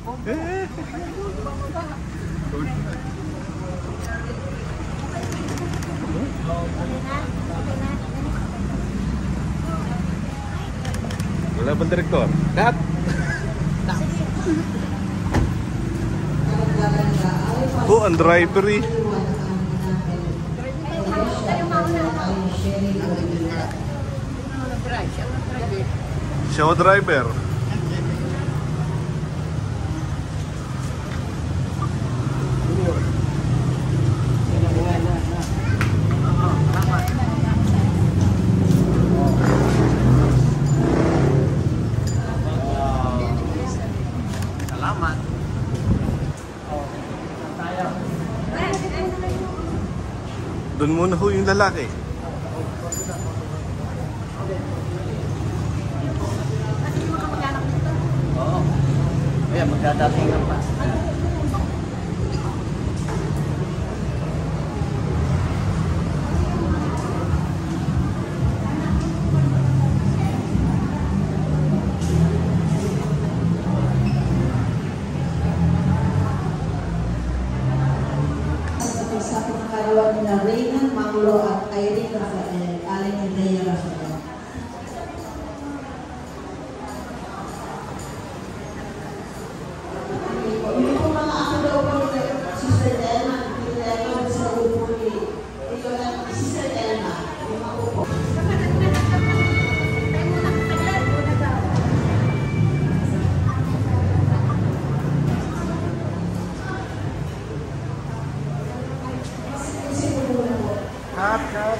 Wala bang direktor? Cut! Oh, ang driver eh. Siya driver. Salamat. Doon muna ho yung lalaki. Oo. Ayan, magdadating pa. Sa pinakarawan na Reynan Manglo at Irene Rafael, aling Indaya Rafael. Hindi po mga ako daw po Sister Elma, pinilagay sa upo ni Sister Elma, yung ako po. Cut.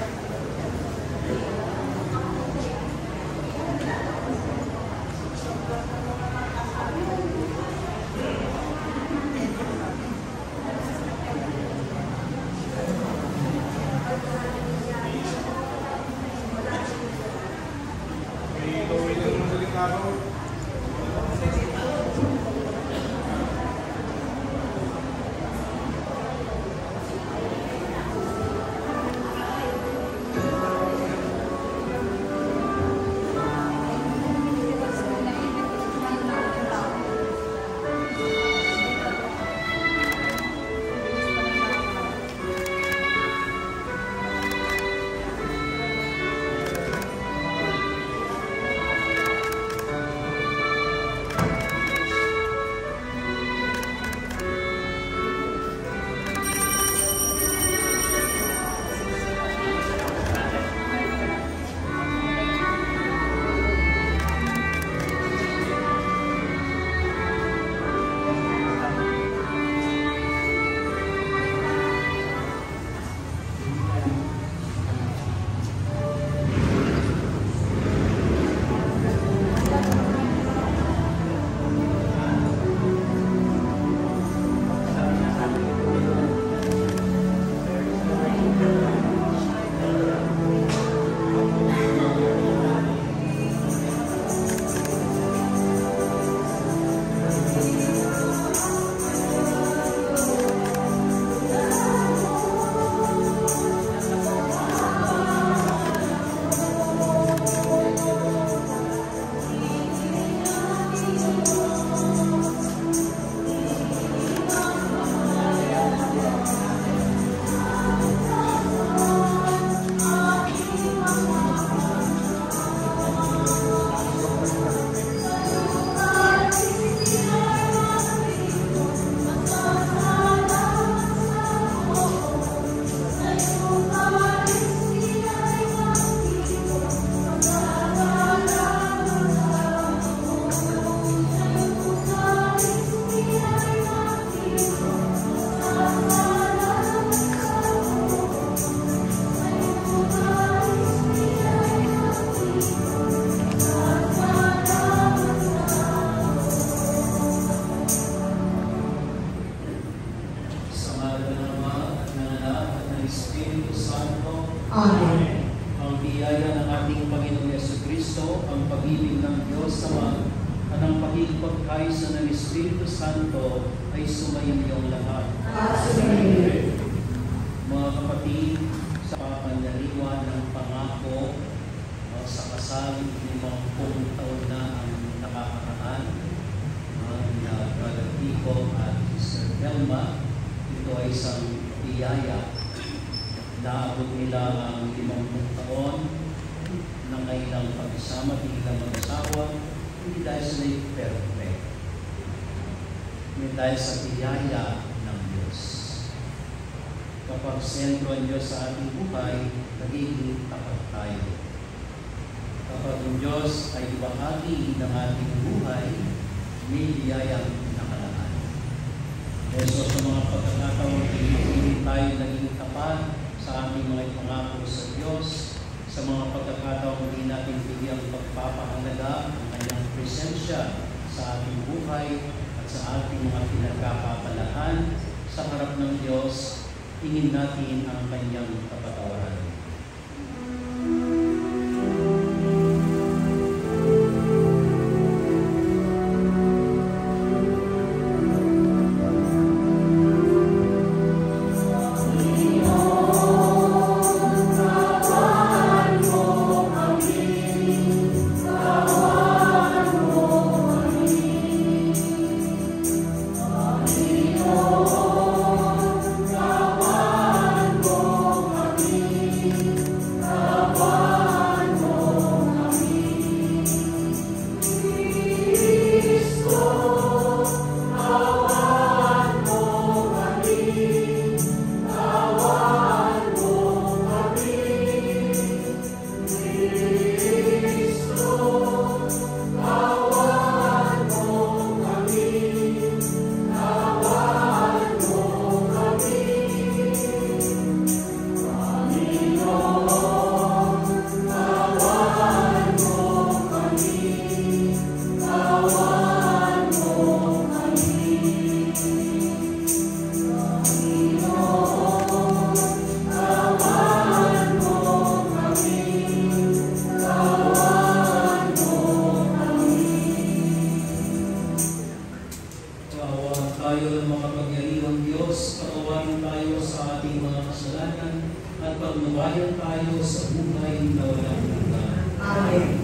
Amen. Ang biyaya ng ating Panginoong Jesucristo, ang pag-ibig ng Diyos Ama, at ang pagkikipagkaisa ng Espiritu Santo ay sumayinyong lahat. Mga kapatid, sa panganyariwan ng pangako sa kasal, 50 taon na ang nakakakaan, ang Elma. Ito ay isang biyaya. Naabot nila ang 50 taon ng kanilang pagsama at kanilang mag-asawa, hindi dahil sila perfect, hindi dahil sa biyaya ng Diyos. Kapag sentro ang Diyos sa ating buhay, nagiging tapat tayo. Kapag ang Diyos ay bahagi ng ating buhay, may biyayang nakalaan. So sa mga pagkakataon, hindi tayo naging tapat sa ating mga pangako sa Diyos. Sa mga pagkakataon, hindi natin bigyang pagpapahalaga ang kanyang presensya sa ating buhay at sa ating mga pinagkakapalaan sa harap ng Diyos, tingin natin ang kanyang kapatawaran. Tayo ng makapagyarihang Diyos, patawarin tayo sa ating mga kasalanan at pagnubayan tayo sa buhay na walang hanggan. Amen.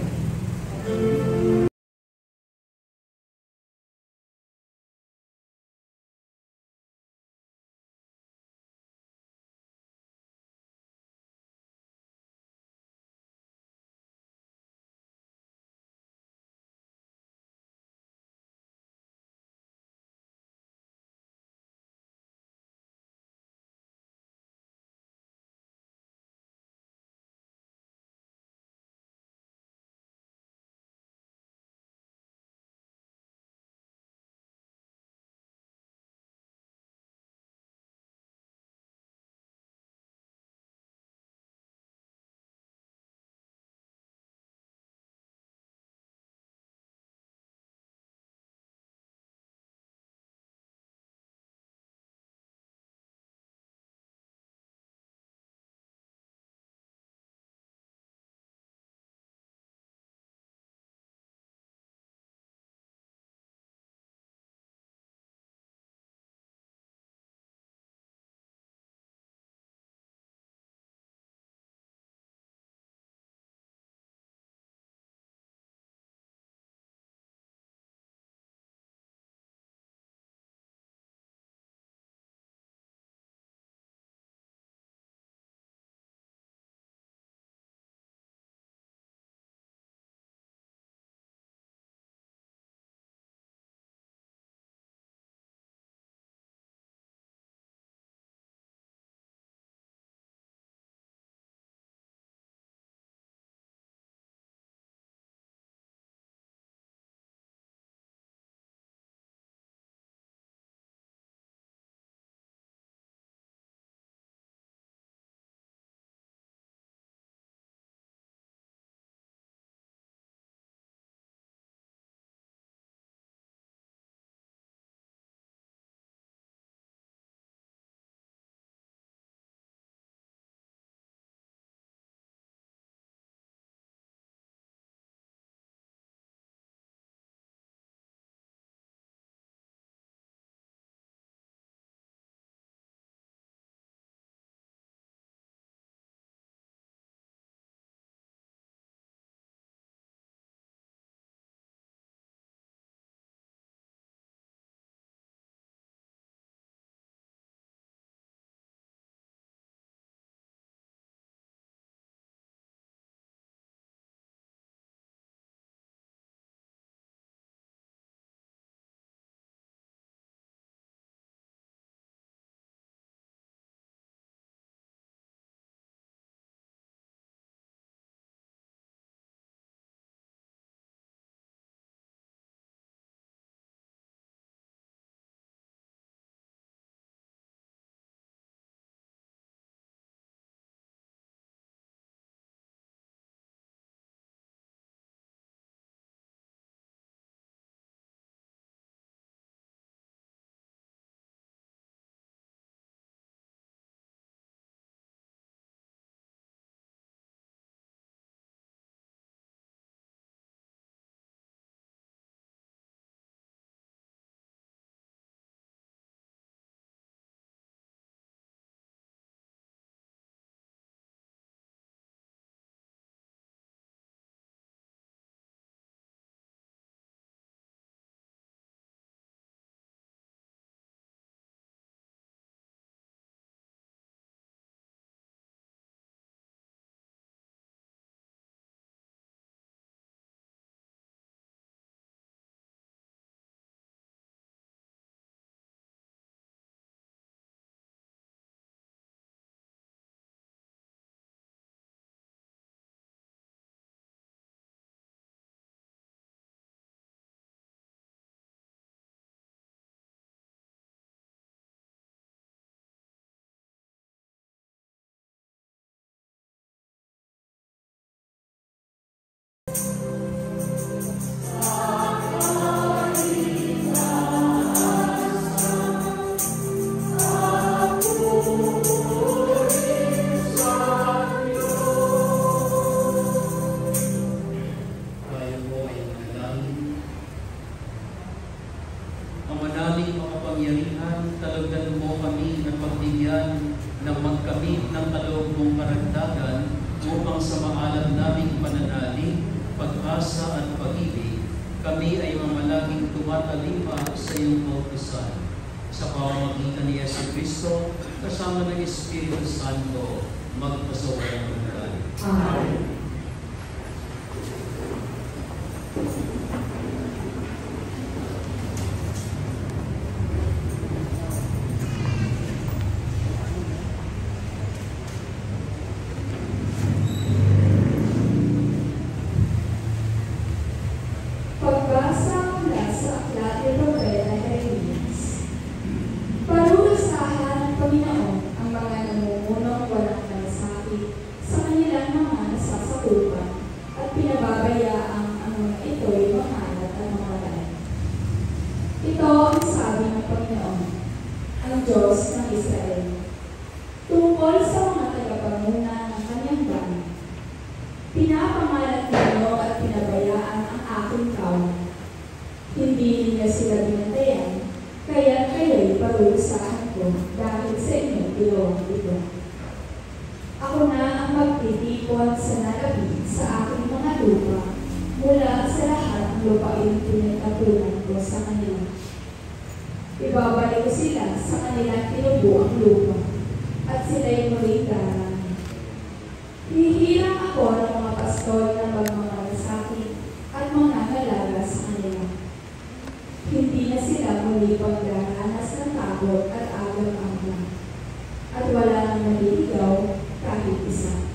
makapangyarihan, talagdan mo kami ng pagbigyan ng magkamit ng kaloob mong karagdagan upang sa maalam naming pananalig, pag-asa at pag-ibig, kami ay mamalaging tumatalima sa iyong kautusan. Sa pamamagitan ni Yesu Cristo, kasama ng Espiritu Santo, magpasawalang hanggan. Amen. Pagbasa mula sa aklat ni Propeta Jeremias. Parurusahan ng Panginoon ang mga namumunong walang malasakit sa kanilang mga nasasakupan at pinababayaan ang mga ito'y makalat at mamatay. Ito ang sabi ng Panginoon, ang Diyos ng Israel, tungkol sa mga tagapanguna ng kanyang bayan. Pinapangalat ninyo at pinabayaan ang aking kawan. Hindi ninyo sila binantayan, kaya kayo'y parurusahan ko dahil sa inyong ginawang ito. Ako na ang magtitipon sa nalabi sa aking mga lupa mula sa lahat ng lupain pinagtapunan ko sa kanila. Ibabalik ko sila sa kanilang tinubuang lupa at sila'y muling darang. Hihirang ako ng mga pastor na magmamalasakit at mga ngalaga sa kanila. Hindi na sila muli pagdaranas ng takot at agaw-agaw, at wala nang maliligaw kahit isa.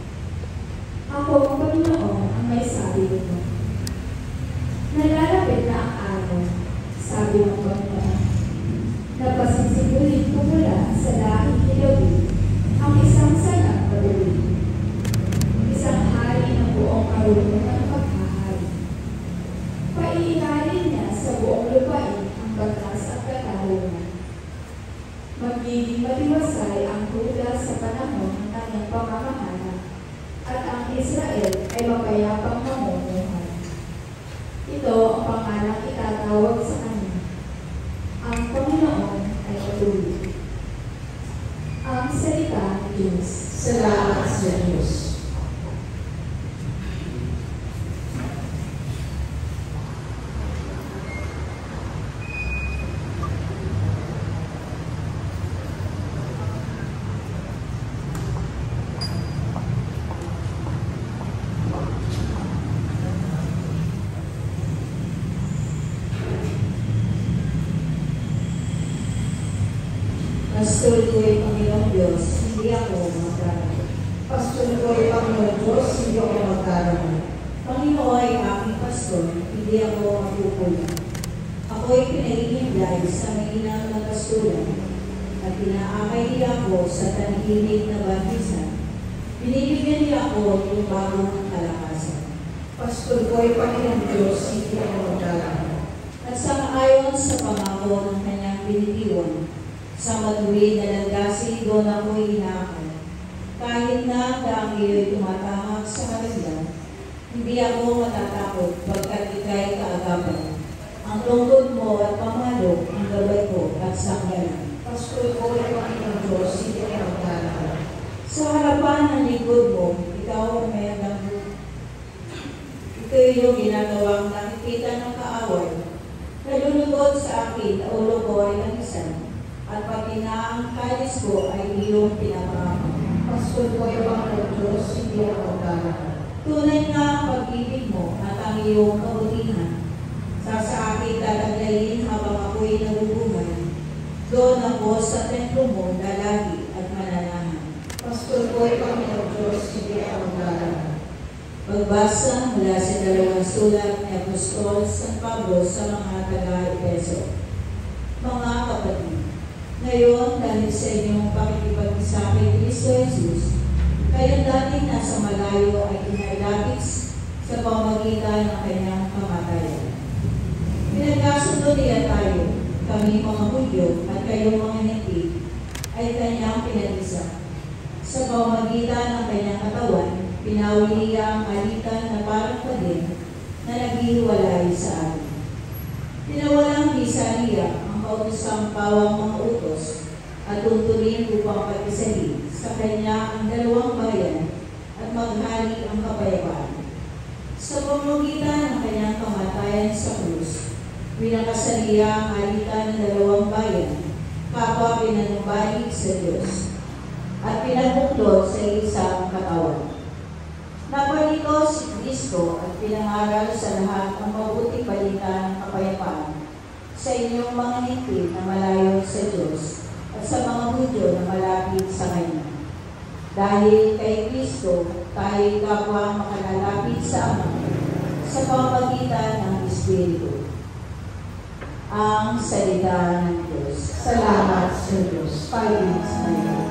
Ako ang Panginoon ang may sabi nito. Nalalapit na ang araw, sabi ng Panginoon. Napasisigulin ko mula sa lahing hilawi ang isang sanang patuloy. Isang hari ng buong karunungan ng paghahari. Paiiralin niya sa buong lupain ang batas at katarungan. Magiging matiwasay ang Huda sa panahon ng kanyang pamamahala at ang Israel ay mapayapang mamumuhay. Ito ang pangalang itatawag sa kanya. Ang Panginoon ay patuloy. Ang salita ng Diyos. Salamat sa Diyos. Pastor ko ay Panginoon Diyos, hindi ako magkaroon. Pastor ko ay Panginoon Diyos, hindi ako magkaroon. Panginoon ay aking pastor, hindi ako magkukulang. Ako ay pinahihimlay sa mainang ng pastulan at pinaakay niya ako sa tanghilig na batisan. Binibigyan niya ako ng bagong kalakasan. Pastor ko ay Panginoon Diyos, hindi ako magkaroon. At sang-ayon sa pangako ng kanyang binitiwan, sa matuwid na landasin doon ako'y inaakay. Kahit na ang iyo'y tumatahak sa kalagyan, hindi ako matatakot pagkat ika'y kaagapan. Ang tungkod mo at pamalo ang gabay ko at sangyalan. Pastor ko ay Panginoon Diyos, hindi ay maglalakad. Sa harapan ng likod mo, ikaw ang may hanggang ito yung ginagawang nakikita ng kaaway. Nalulugod sa akin, ulo ko ay nangisan. At pati na ang kalis ko ay iyong pinapangako. Pastor ko ay Panginoon Diyos, hindi ako maglalakad. Tunay nga ang pag-ibig mo at ang iyong kabutihan. Sa akin tataglayin habang ako'y nabubuhay. Doon ako sa templo mo, lalagi at mananahan. Pastor ko ay Panginoon Diyos, hindi ako maglalakad. Pagbasa mula sa dalawang sulat ni Apostol San Pablo sa mga taga-Efeso. Mga kapatid, ngayon, dahil sa inyong pakikipag-isa kay Kristo Jesus, kayong dating nasa malayo ay inailapis sa pamamagitan ng kanyang kamatayan. Pinagkasundo niya tayo, kami mga Hudyo at kayong mga Hentil, ay kanyang pinag-isa. Sa pamamagitan ng kanyang katawan, pinawili niya ang alitan na parang padin na naghihiwalay sa atin. Pinawalang bisa niya ang pagpapautisang pawang mga utos at tuntunin upang pag-isahin sa kanya ang dalawang bayan at maghari ang kapayapaan. Sa pamamagitan ng kanyang kamatayan sa krus, pinakasaliya ang alitan ng dalawang bayan, kapwa pinanumbalik sa Diyos, at pinagbuklod sa isang katawan. Naparito si Kristo at pinangaral sa lahat ang mabuting balita ng kapayapaan sa inyong mga higpit na malayo sa Diyos at sa mga Hudyo na malapit sa Kanya. Dahil kay Kristo, tayo'y kapwa makalalapit sa Ama sa pamamagitan ng Espiritu. Ang salita ng Diyos. Salamat sa Diyos. 5 minutes na yun.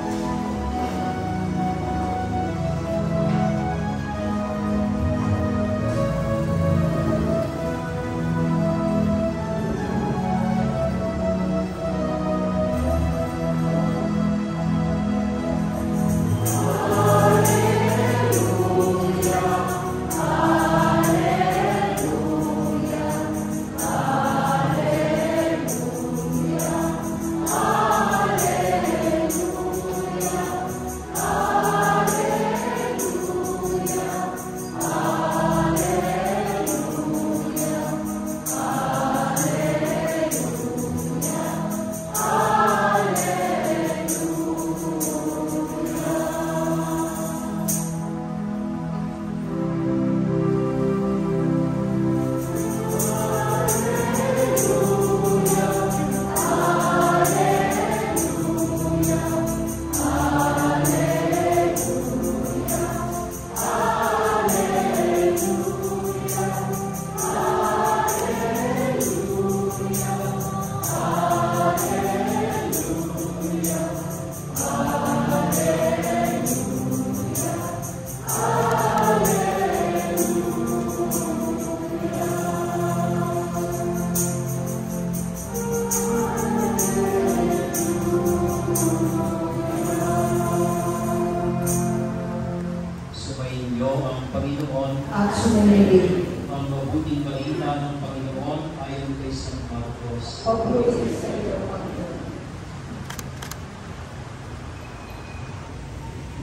At sumunod ang mabuting balita ng Panginoon ayon kay San Marcos. Pagpupuri sa iyo, Panginoon.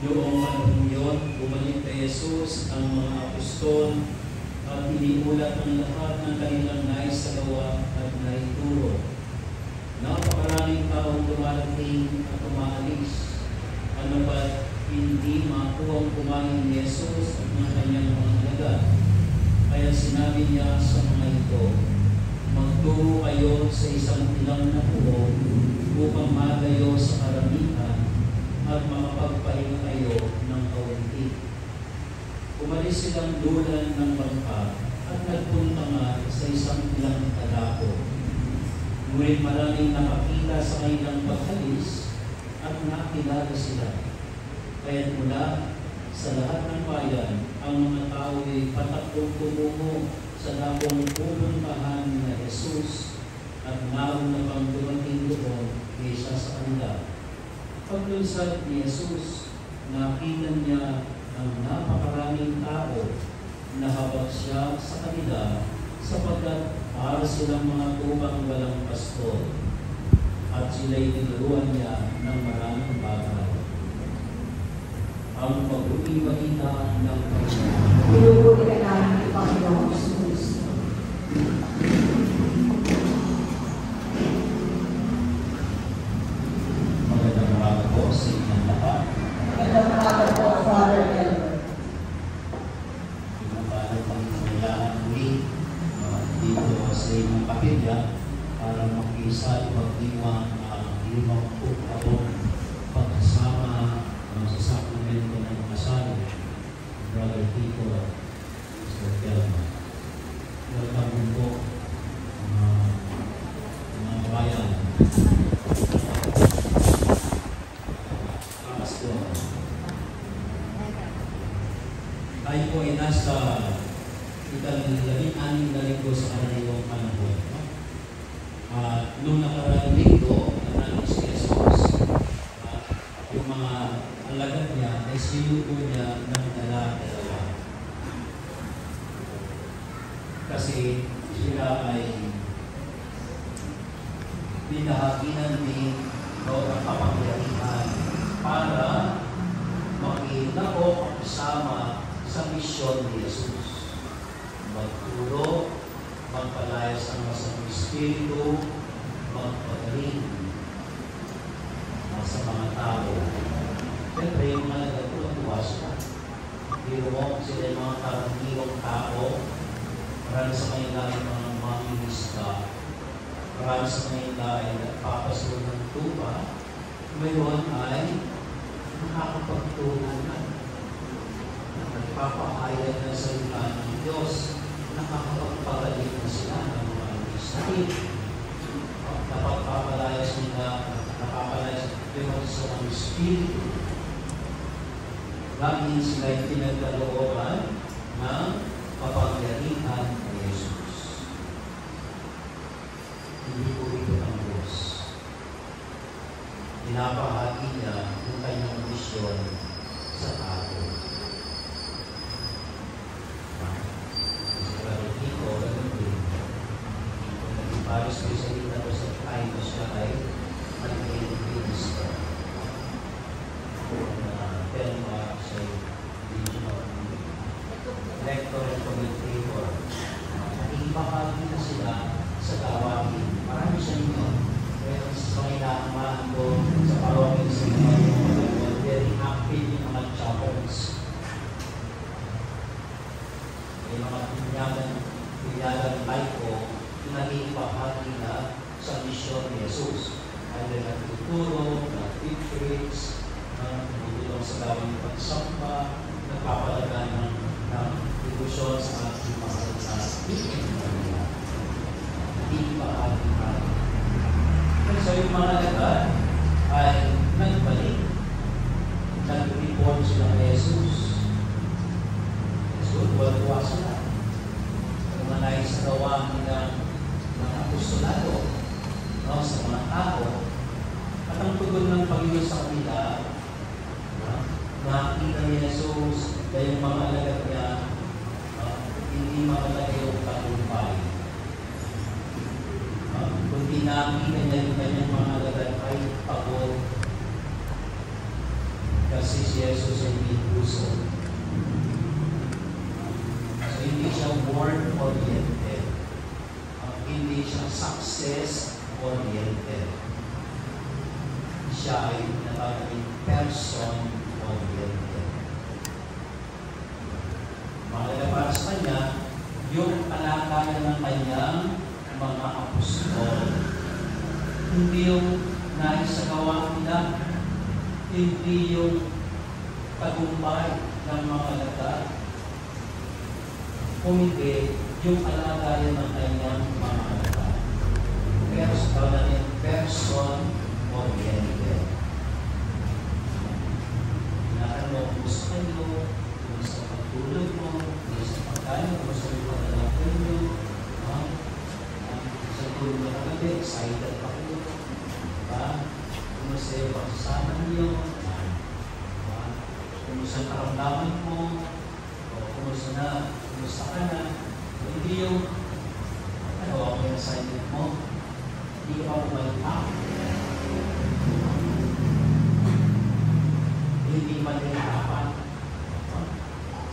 Noong panahon yun, bumalik kay Jesus ang mga apostol at iniulat ang lahat ng kanilang naisagawa at naituro. Napakaraming taong dumarating at umaalis. Ano ba't hindi makuhang kumain ni Jesus at ng kanyang mga alagad? Kaya sinabi niya sa mga ito, magtungo kayo sa isang ilang na puno upang magayo sa karamihan at makapagpahinga kayo ng kaunti. Umalis silang dulan ng bangka at nagpunta nga sa isang ilang kadako. Ngunit maraming nakakita sa kanilang pagkalis at nakilala sila. Kaya't mula sa lahat ng bayan, ang mga tao ay patakbong tumungo sa dakong pupuntahan ni Jesus at naroon na pang dumating doon kaysa sa kanila. Paglunsad ni Jesus, nakita niya ang napakaraming tao na habag siya sa kanila sapagkat para silang mga tubang walang pastor at sila'y tinuruan niya ng maraming bagay. Ang mabuting balita ng Panginoon. Pinupuri ka namin, Panginoon Jesus. Magandang umaga po sa inyong lahat. Magandang umaga po, Father Elmer. Pinapalad ang kailangan muli dito sa inyong kapilya para mag-isa ipagdiwang ang limang pagkabong pagkasama sa sakramento ng kasal, Brother Tito, Mr. Kelma. Welcome po mga kabayan. Pastor. Tayo po ay nasa ika-16 na linggo sa karaniwang panahon. Nung nakaraang linggo, nanalis si Jesus, yung mga alagad niya ay sinuko niya ng dala-dalawa. Kasi sila ay binahaginan din ng kapangyarihan para makilako kasama sa misyon ni Jesus. Magturo, magpalayas ng masamang espiritu, magpagaling sa mga tao. Siyempre, yung mga nagtutuwa sila. Biro mo, sila yung mga karaniwang tao. Marami sa kanila ay mga mangingisda. Marami sa kanila ay nagpapasunod ng tuba. Ngayon ay nakakapagturo na. Nagpapahayag ng salita ng Diyos. Nakakapagpagaling na sila ng mga sakit. Napagpapalayas nila, napapalayas nila sa mga espiritu. Laging sila yung pinagkalooban ng kapangyarihan ni Jesus. Hindi po ito ang Diyos. Pinapahagi niya yung kanyang misyon sa tao. Pero dito, ganun din. Kung naging Paris ko sa dito ko sa China, siya ay nag-gain minister. Denmark, siya ay regional director and commentator. Nakikipahagi na sila sa tawagin. Marami siya nito. Pero sa kailangan ko sa parokil sa mga very active yung mga chapels. May mga pinyagan laiko na nakikipahagi na sa misyon ni Jesus. Ay nagtuturo, nag-preach, nagtutulong sa gawin ng pagsamba, nagpapalaga ng debosyon sa ating mga kanila. Hindi pa ating hali. So yung mga lagad ay nagbalik. Nag-report sila kay Jesus. So, buwan-buwa sila. Kung manay sa gawa nilang mga apostolado, no, sa mga tao, at ang tugon ng Panginoon sa kanila, nakita ni Jesus dahil mga alagad niya, hindi makalagay yung tagumpay. Kundi nakita niya yung kanyang mga alagad ay pagod. Kasi si Jesus ay may puso. So hindi siya word-oriented. Hindi siya success-oriented. Siya ay natagawin person-oriented. Mahalaga para sa kanya, yung kalakalan ng kanyang mga apostol. Hindi yung naisagawa nila, hindi yung tagumpay ng mga lagat, kung hindi yung kalagayan ng kanyang mga lagat. Pero sa kawalan yung person-oriented. Kailangan mo, kumusta kayo, kumusta pagtulog mo, kumusta pagkain, kumusta yung paglalakay nyo, sa tulog na kagabi, excited pa kayo, kumusta yung pagsasama niyo, kumusta ang karamdaman mo, o kumusta ka na, hindi yung, ako yung assignment mo, hindi ka umalita. Hindi manirapan.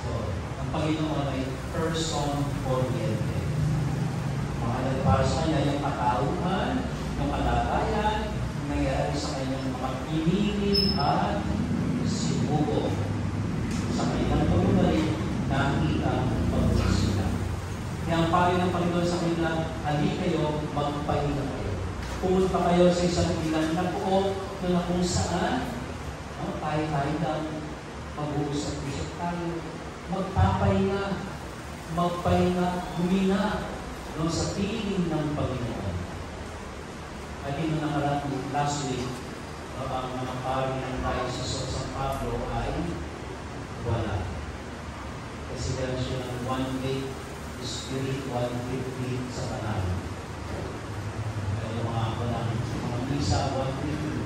So, ang Panginoon ay person-oriented. Mahalaga para sa kanya yung katauhan, yung kalagayan, nangyayari sa kanyang mga pinili at sinugo. Sa kanyang pagmumalik, nakita ang pag-usila. Kaya ang payo ng Panginoon sa kanila, hali kayo, magpahinga kayo. Pumunta kayo sa isang ilan na po na kung saan tayo lang mag-uusap-usap tayo. Magpapahinga, huminga sa piling ng Panginoon. At yun na nakaraan last week, ang mga pari ng tayo sa San Pablo ay wala. Kasi meron siya ng 1 day spirit, 150 sa kanal. Kaya yung mga misa, 150.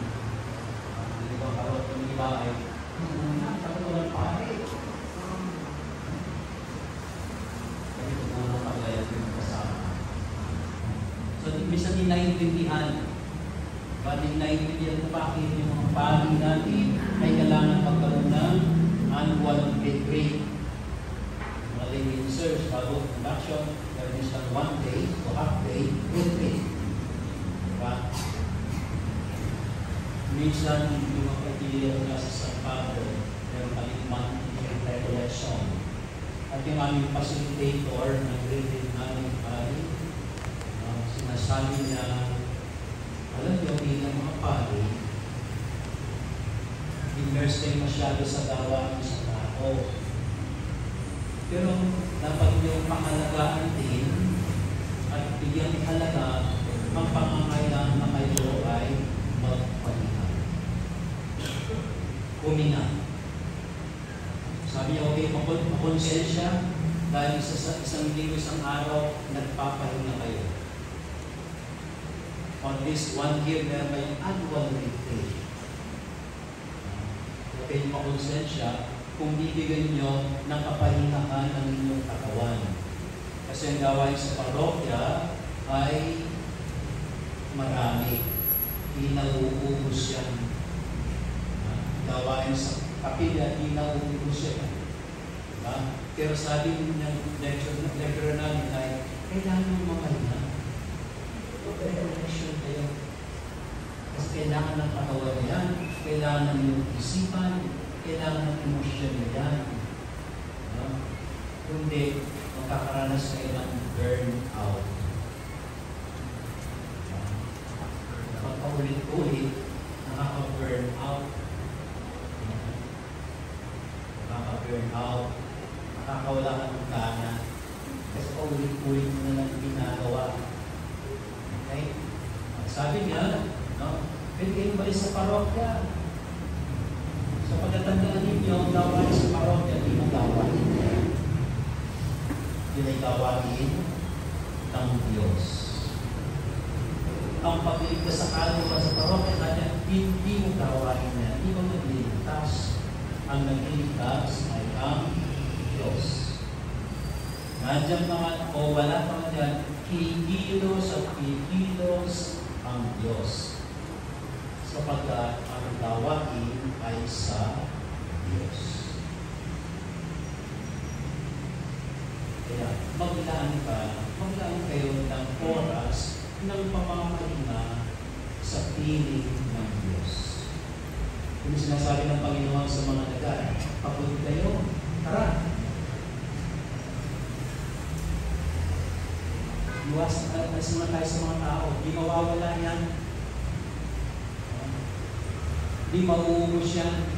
Hindi ko karot yung iba ay tapos walang pari. Kaya ito puro paglayat yung kasama. So, minsan din naiintindihan Pwede naiintindihan mo bakit yung mga pari natin ay kailangan magkaroon ng annual pay grade. Mga lady research, bago production, there is lang 1 day to half day, full day. Diba? Minsan, yung mga pagkilihan na sa San Pablo, meron kaming monthly recollection. At yung aming facilitator ng grade namin pari, sinasabi niya, alam niyo, bilang mga pari, immersed kayo masyado sa gawain sa tao. Pero dapat niyong pangalagaan din at bigyan halaga ang pangangailangan na kayo ay magpahinga. Huminga. Sabi niya, okay, makonsensya dahil sa isang linggo, isang araw, nagpapahinga kayo. On this 1 year, meron kayong annual retreat. Okay, makonsensya kung bibigyan nyo ng kapahingahan ng inyong katawan. Kasi ang gawain sa parokya ay marami. Hindi nauubos yan. Gawain sa kapilya, hindi nauubos yan. Pero sabi ng lecturer namin ay, kailangan mong makahinga. Reflection kayo. Kasi kailangan ng katawan yan, kailangan ng iyong isipan, kailangan ng emosyon yan. Kundi, magkakaranas kayo ng burnout. Pagpaulit-ulit, nakaka-burnout. Nakaka-burnout. Nakakawala ka ng gana. Kasi paulit-ulit mo na lang ginagawa. Okay? Sabi niya, pwede kayong balik sa parokya. Sa pagkatandaan ninyo, ang gawain sa parokya, di ang gawain. Yun ay gawain ng Diyos. Ang pagligtas sa kaluluwa sa parokya natin, hindi mo gawain na, hindi mo nagliligtas. Ang nagliligtas ay ang Diyos. Nandiyan naman o wala pa nga dyan, kikilos at kikilos ang Diyos. Sapagkat ang gawain ay sa Diyos. Kaya maglaan kayo ng oras ng pamamahinga sa piling ng Diyos. Kung sinasabi ng Panginoon sa mga nagay, pagod kayo, tara. Iwas na tayo sa mga tao. Di mawawala yan. Di mauubos yan.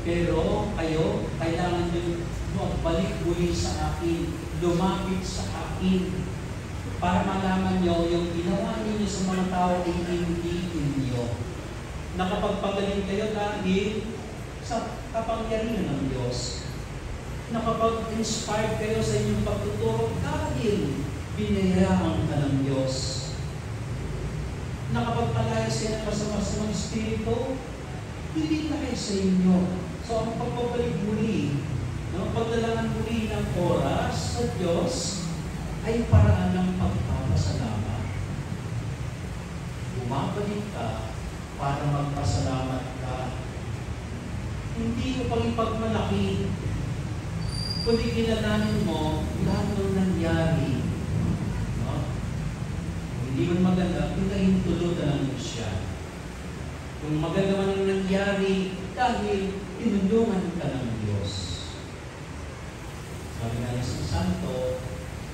Pero kayo, kailangan nyo magbalik muli sa akin. Lumapit sa akin. Para malaman nyo yung ginawa ninyo sa mga tao ay hindi inyo. Nakapagpagaling kayo dahil sa kapangyarihan ng Diyos. Nakapag-inspire kayo sa inyong pagtuturo dahil binayaan ka ng Diyos. Nakapagpalayas kayo ng masama-samang espiritu, hindi na kayo sa inyo. So ang pagpapalik muli, pagdalangan muli ng oras sa Diyos ay paraan ng pagpapasalamat. Bumabalik ka para magpasalamat ka. Hindi mo pang ipagmalaki, kundi kilalanin mo lahat ng nangyari. Kung hindi man maganda, pintahin tulutan ng siya. Kung maganda man ang nangyari, dahil tinulungan ka ng Diyos. Sabi nga ng isang santo,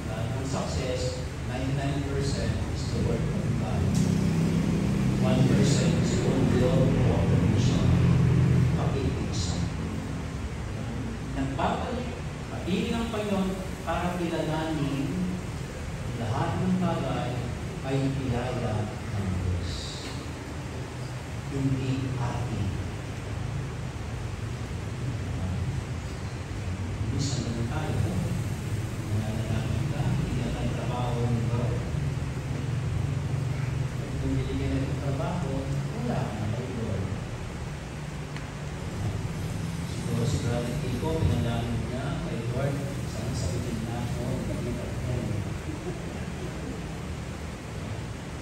ang success, 99% is the work of God. 1% is goodwill cooperation. Pakikisa. Nagbabalik, pati ng Panginoon para kilalanin lahat ng bagay ay biyaya ng Diyos. Hindi atin. Minsan naman tayo, nananalaman ka, hindi natin trabaho nito. Kung niligyan natin trabaho, wala ka na kay Lord. Siguro si Brother Kiko, pinalaman niya kay Lord, saan sabihin na ako,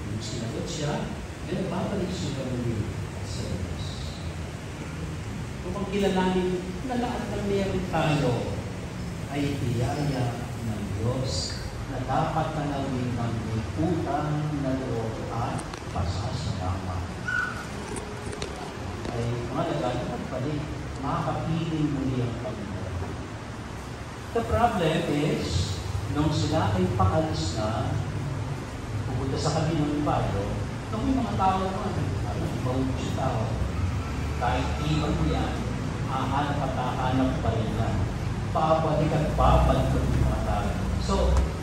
hindi sinagot siya, then babalik siya muli sa Diyos. Kung magkilalanin na lahat ng meron tayo ay biyaya ng Diyos na dapat tanawin ng may utang na loob at pasasalamat. Ay mga lagay, pagbalik, makapiling muli ang Panginoon. The problem is, nung sila ay paalis na, pupunta sa kabilang bayo, nung may mga tao naman, bawang siya tao, kahit iwan mo yan, hahanap at hahanap pa rin yan. Babalik at babalik ko yung mga tao. So,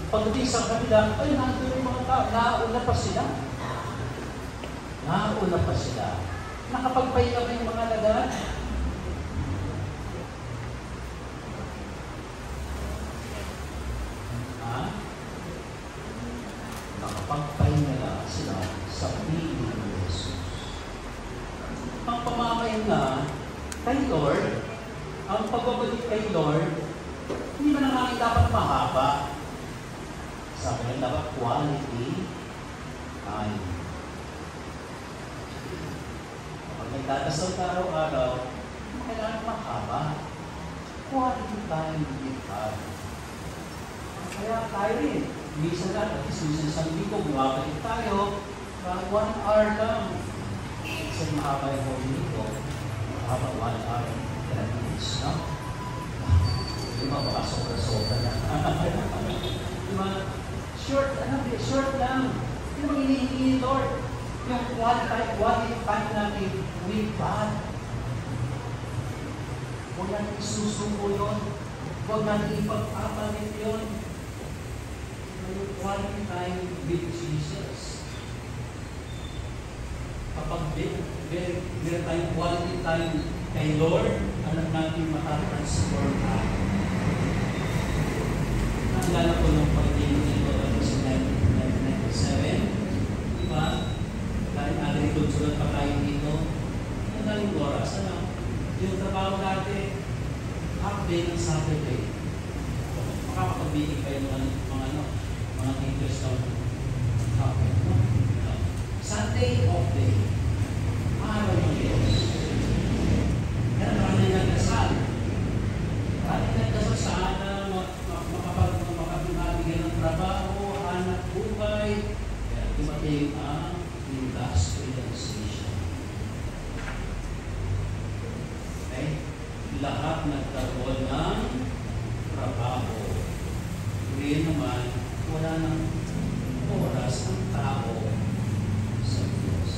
pagdating sa kabila, ay, nandun yung mga tao, nauna pa sila. Nauna pa sila. Nakapagpahinga ba yung mga lagaan? Nakapagpahinga na sila sa piling ng Jesus. Ang pamamahinga kay Lord, ang pagbabalik kay Lord, hindi ba naman dapat mahaba? Sabi niya, dapat quality time. Kapag nagdadasal ka araw-araw, kailangan mahaba. Quality time with God. Kaya tayo rin. Minsan lang, at least minsan sa linggo, bumabalik tayo, 1 hour lang. Minsan mahaba yung whole linggo, mahaba 1 hour, 10 minutes, no? Diba, baka sobra-sobra na. Diba, short lang. Yung hinihingi ni Lord, yung quality time natin with God. Huwag natin isusuko yun. Huwag natin ipagpapalit yun. Quality time with Jesus. Kapag meron tayong quality time kay Lord, alam natin makatransform tayo. Naalala ko nung pagdating dito sa 1997, diba? Dahil agricultural pa tayo dito, ang daling oras, yung trabaho natin, half day ng Saturday. Makakapagbigay kayo ng mga teachers ng topic. Sunday off day. Araw ng Diyos. Kaya maraming nagdasal. Maraming nagdasal sa anak, makapagmabigyan ng trabaho, anak, buhay. Kaya dumating ang industrialization. Okay? Lahat nagkaroon ng trabaho. Ngayon naman, wala ng oras ang tao sa Diyos.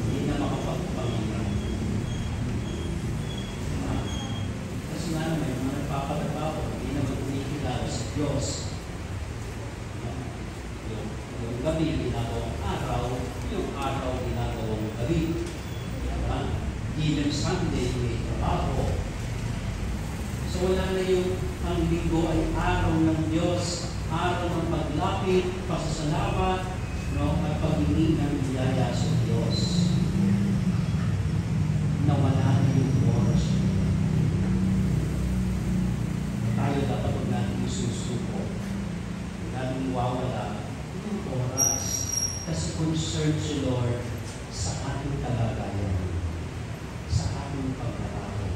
Hindi na makapagpahinga. Kasi nga naman, yung mga nagpapatrabaho, hindi na magkunikilala sa Diyos. Yung gabi, ginagawang araw, yung araw, ginagawang gabi. Even Sunday, may trabaho. So wala na yung ang linggo ay araw ng Diyos, araw ng paglapit, pasasalamat, no, at paghingi ng biyaya sa Diyos. Nawala na yung oras. Tayo dapat huwag natin isusuko. Natin wawala yung oras. Kasi concerned si Lord sa ating kalagayan, sa ating pagkakaroon.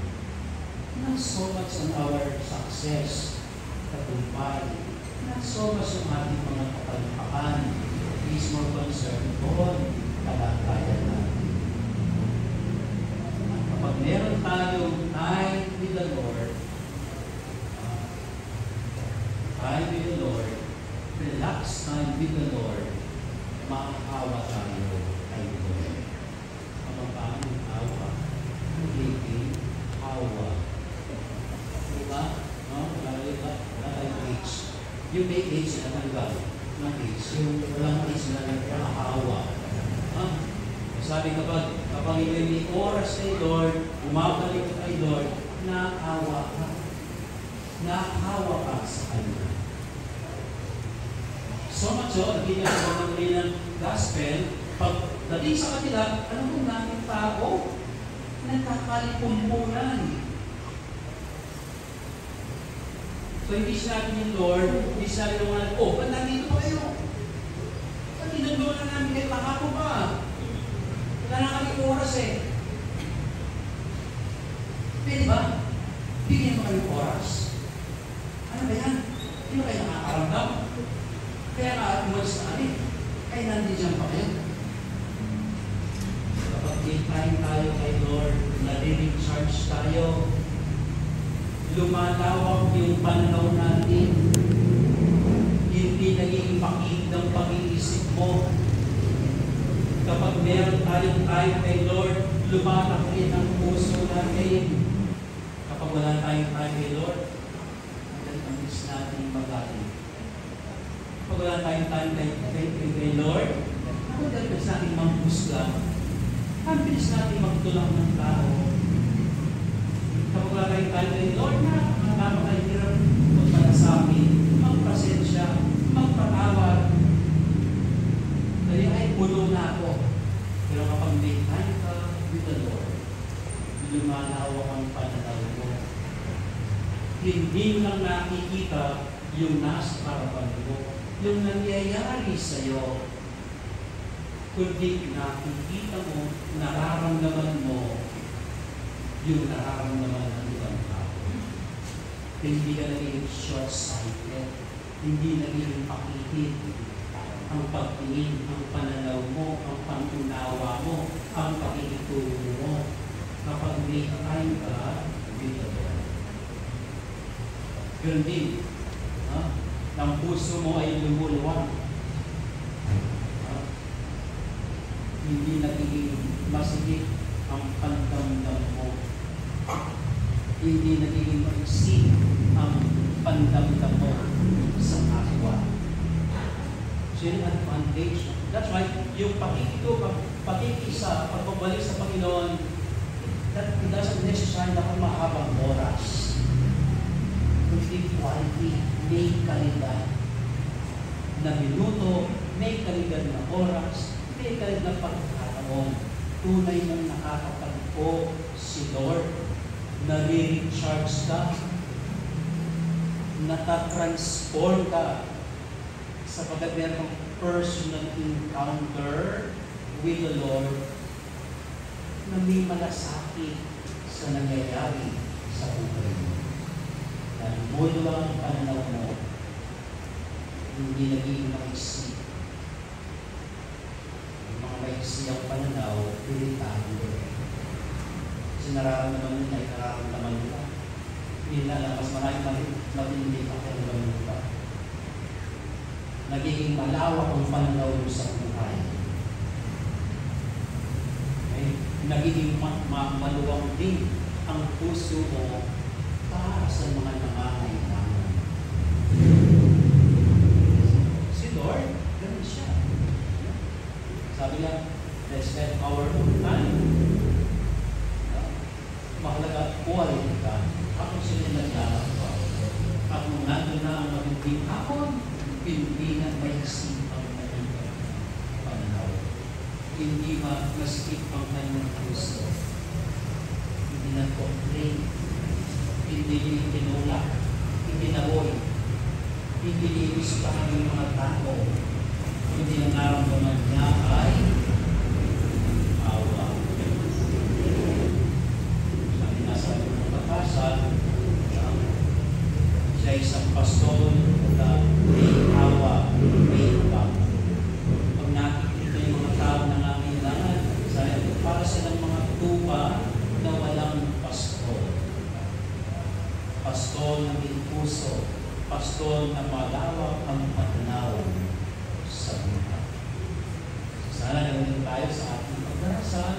Not so much on our success, tagumpay. Not so much on ating mga kapalpakan. He's more concerned on kalagayan natin. Kapag meron tayong time with the Lord, relax time with the Lord, makakawa tayo kay Lord. Kapag paano yung awa? Hindi awa. Diba? No? Wala tayong age. Yung may age na tanggal ng age. Yung walang age na nakakaawa. Sabi kapag may oras kay Lord, umabalik kay Lord, naawa ka. Naawa ka sa Kanya. So much so, hindi na pagkakali ng gospel, pagdating sa kanila, alam mo namin tao, nagkakalikumpunan. So hindi sinabi ni Lord, hindi sinabi naman, ba't nandito kayo? umalis na alin. Kaya nandiyan pa kayo. Kapag time tayo kay Lord, nare-recharge tayo, lumalawak yung pananaw natin, hindi naging pakit ng pag-iisip mo. Kapag meron tayong time kay Lord, lumalaki ang puso natin. Kapag wala tayong time kay Lord, madalis natin magaling. Kapag wala tayong time kay Lord, madalis natin manghusga. Ang bilis natin magtulang ng tao. Kapag wala tayong time kay Lord, napakahirap magpanasabi, magpasensya, magpatawad. Kaya ay puno na ako. Pero kapag may time ka with the Lord, lumalawak ang pananaw mo. Hindi mo lang nakikita yung nasa harapan mo, yung nangyayari sa'yo, kundi nakikita mo, nararamdaman mo yung nararamdaman ng ibang tao. Hindi ka naging short-sighted, hindi naging pakitid. Ang pagtingin, ang pananaw mo, ang pangunawa mo, ang pakikitulong mo. Kapag may time ka, with the Lord. Yun din, ang puso mo ay lumuluwang. Hindi nagiging masigit ang pandamdam mo. Hindi nagiging maisip ang pandamdam mo sa kapwa. So yun ang advantage. That's why yung pakikisa, pagbabalik sa Panginoon, that it doesn't necessarily na kung mahabang oras. Kundi quality, may kalidad na minuto, may kalidad na oras, may kalidad na pagkakataon. Tunay mong nakakatagpo si Lord, nare-recharge ka, natatransform ka, sapagkat meron kang personal encounter with the Lord na may malasakit sa nangyayari sa buhay mo. Dahil mulo lang ang pananaw mo, hindi naging maiksi. Yung mga maiksi ang pananaw, irritado. Kasi nararamdaman nila, ay nararamdaman nila. Hindi na alam, mas maraming matindi pa kaya naman pa. Nagiging malawak ang pananaw mo sa buhay. Okay? Nagiging maluwang din ang puso mo para sa mga nangangailangan. Si Lord, ganun siya. Sabi niya, let's spend our own time. Mahalaga quality time. Ako sila naglalakwa. At nung nandun na ang magiging hapon, hindi na maisip ang kanyang pananaw. Hindi masikip ang kanyang puso. Hindi na-complain. Hindi tinulak. Hindi naboy. Hindi iistahan ng mga tao. Hindi ang naramdaman niya ay awa. Sabi na sa mga pagkasal, siya isang pastor na may awa, may ibang. Pag nakikita yung mga tao na nangangailangan, para silang mga tupa na walang pastor. Pastor na may puso, pastor na malawak ang pananaw sa buhay. Sana gawin tayo sa ating pagdarasal,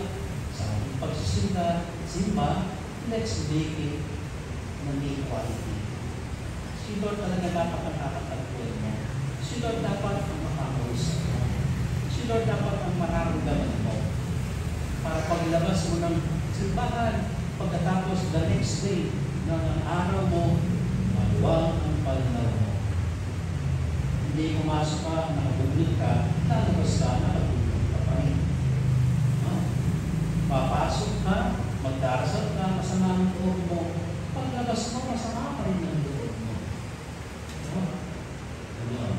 sa ating pagsisimba, let's make it na may quality. Si Lord talaga dapat ang nakakatagpuan mo. Si Lord dapat ang makakausap mo. Si Lord dapat ang mararamdaman mo. Para paglabas mo ng simbahan, pagkatapos the next day ng araw mo, maluwang ang pananaw mo. Hindi pumasok ka, nakabugnit ka, lalabas ka, nakabugnit ka pa rin. Papasok ka, magdarasal ka, masama ang loob mo. Paglabas mo, masama pa rin ang loob mo. Ano?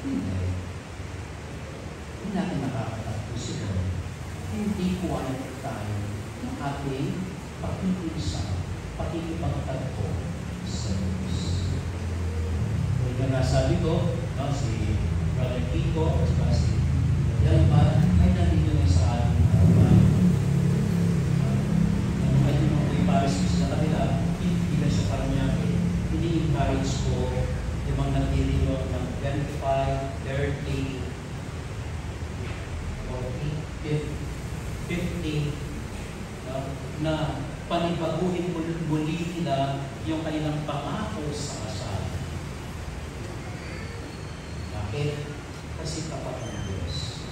Hindi. Hindi natin nakakatagpo si Lord. Hindi quality tayo ng ating pakikisa, pakikipagtagpo sa Diyos. Kaya nga sabi ko, si Brother Kiko, ko, kasi yan ba, ay nandito na sa ating harapan. Ano kayo mga may paris ko sa kanila, hindi na siya paranyake. Ini-encourage ko yung mga nagdiriyo ng 25, 30, 40, 50, na panibaguhin muli nila yung kanilang pangako sa kasal. Bakit? Kasi tapat ng Diyos.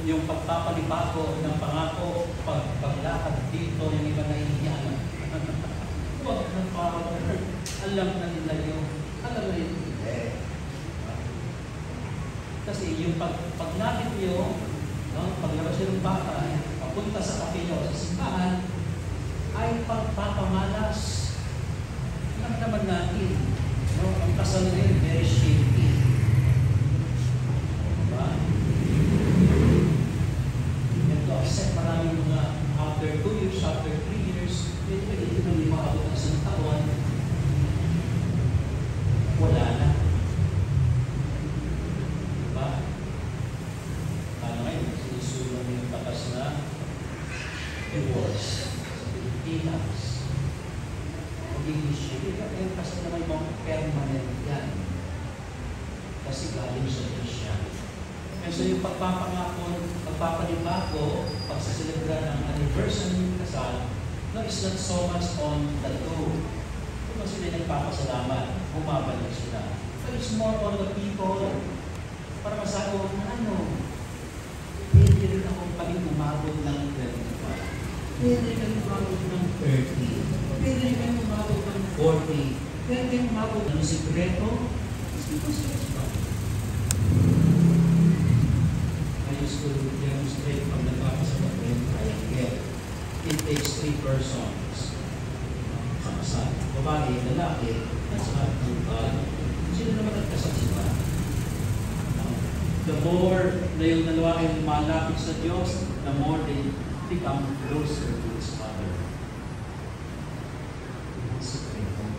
Yung pagpapalibago ng pangako, paglakad dito, yung iba na iniyan. Huwag ng power. Alam na nila yung, alam na yun. Kasi yung paglapit nyo, paglabas nyo ng bata, papunta sa kapilyo, sa simbahan, ay pagpapamalas. Alam naman natin, ang kasal na yun, very shaky. Diba? Ito, accept maraming mga after 2 years, after 3 years, hindi na may maabot ng isang taon, wala na. Diba? Paano ngayon? Sinusulong yung batas na divorce sa Pilipinas. Magiging shaky. Kasi na may mga permanent yan. Kasi galing sa Diyos yan. And so yung pagpapalibago, pagsaselebra ng anniversary ng kasal, no, it's not so much on the do. Kung sila nagpapasalamat, bumabalik sila. But it's more on the people para masabi ko na pwede rin akong paling umabot ng 25. Pwede rin umabot ng 30. Pwede rin umabot ng 40. Pwede rin umabot ng sikreto. I used to demonstrate pag nagpapasalamat rin triangle. It takes 3 persons sa kasal. Babae, lalaki, at saka tutal. Sino naman nagkasal sila? The more na yung dalawa ay lumalapit sa Diyos, the more they become closer to His Father. Sikreto.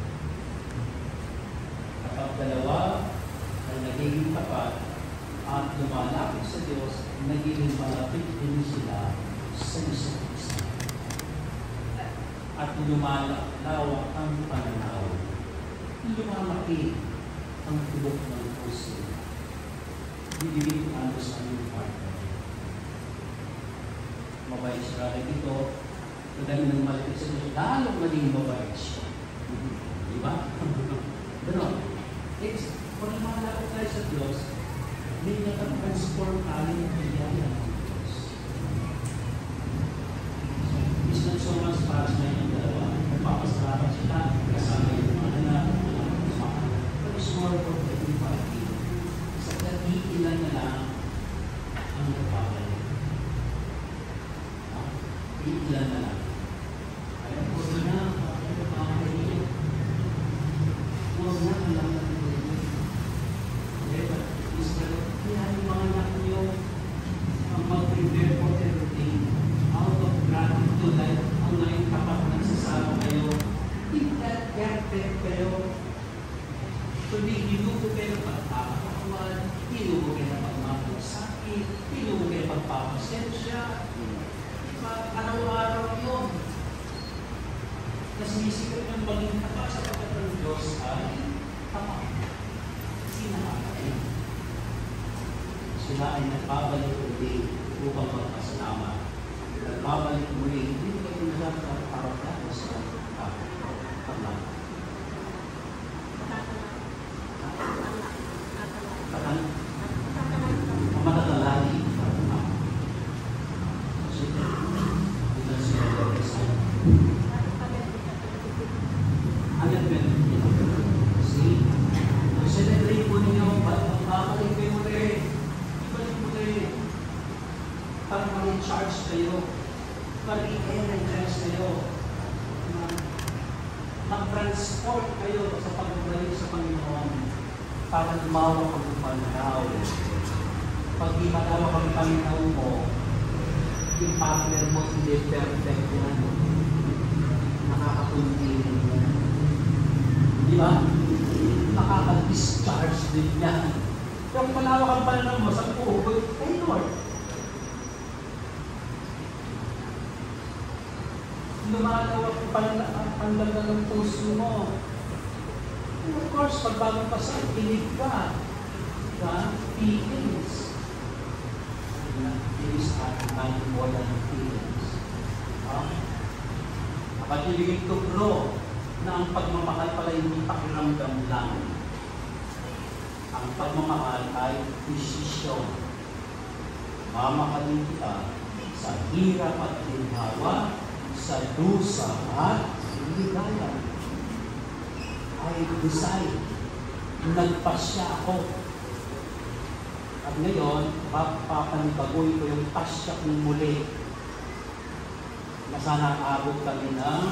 Kapag dalawa ay nagiging tapat at lumalapit sa Diyos, nagiging malapit din sila sa isa't isa. At lumalawak ang pananaw. Lumalaki ang tubok ng puso. Bibigyan ko ano sa aming partner. Mabait siya rin ito. Madami ng malapit sa Diyos, lalong maging mabait siya. Diba? Ganon. Kung lumalapit tayo sa Diyos, hindi niya ka-transform tayo ng biyaya ng Diyos. It's not so much para sa yung dalawa. Nagpapasalamat sila, kasama yung mga anak, but it's more for everybody. Sa ilan na lang ang nagpapalala. Ilan na lang. Kaya po na, huwag na alam natin ito. Kaya yung mga anak nyo ang mag-prepare for everything out of gratitude, like ang ngayon kapag nagsasama kayo, think that perfect kayo. Kundi hinugo kayo pagpapakawan, hinugo kayo pagmamalasakit, hinugo kayo pagpapasensya. Araw-araw yun. Tapos isikat ng maging tapat sa pagkat ng Diyos ay tapat. Sinakakain. Sila ay nagpabalik ulit upang magpasalamat. Nagpabalik ulit, hindi ko kayo nalang para-para sa paglaman. Matatalagi. Celebrate po ninyo, babalik kayo ulit. Ibalik mo ulit. Para mag-charge kayo. Para i-energize kayo. Mag-transport kayo sa pagbalik sa Panginoon. Para lumawak ang pananaw. Pag di malawak ang pananaw mo, yung partner mo hindi perfect yan. Nakakapunti rin mo. Di ba? nakaka-discharge din yan. Kung malawak ang pananaw mo sa puhugot, kay Lord. Lumalawak ang panlaga ng puso mo. And of course, pag bagong pasal, kilig ka. Diba? Feelings. Feelings are more than feelings. Pag-ibig to grow na ang pagmamahal pala hindi pakiramdam lang. Ang pagmamahal ay desisyon. Mamahalin kita sa hirap at ginhawa, sa dusa at ligaya. I decide. Nagpasya ako. At ngayon, papanibagoy ko yung pasya kong muli na sana abot kami ng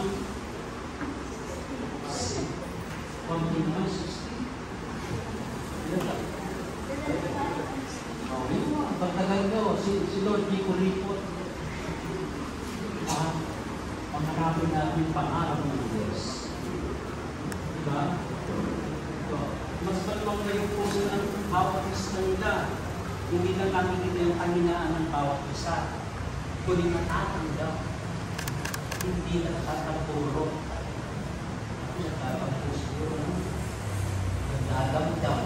konting mas. Pagtagal nyo, si Lord di ko ripot. Pangarapin natin yung pangarap ng Diyos. Diba? Mas balong na yung puso ng bawat isa nila. Hindi lang kami kita yung kahinaan ng bawat isa. Kundi natatanggap. Hindi natatatapuro. Natatatapuro. Natatamdam.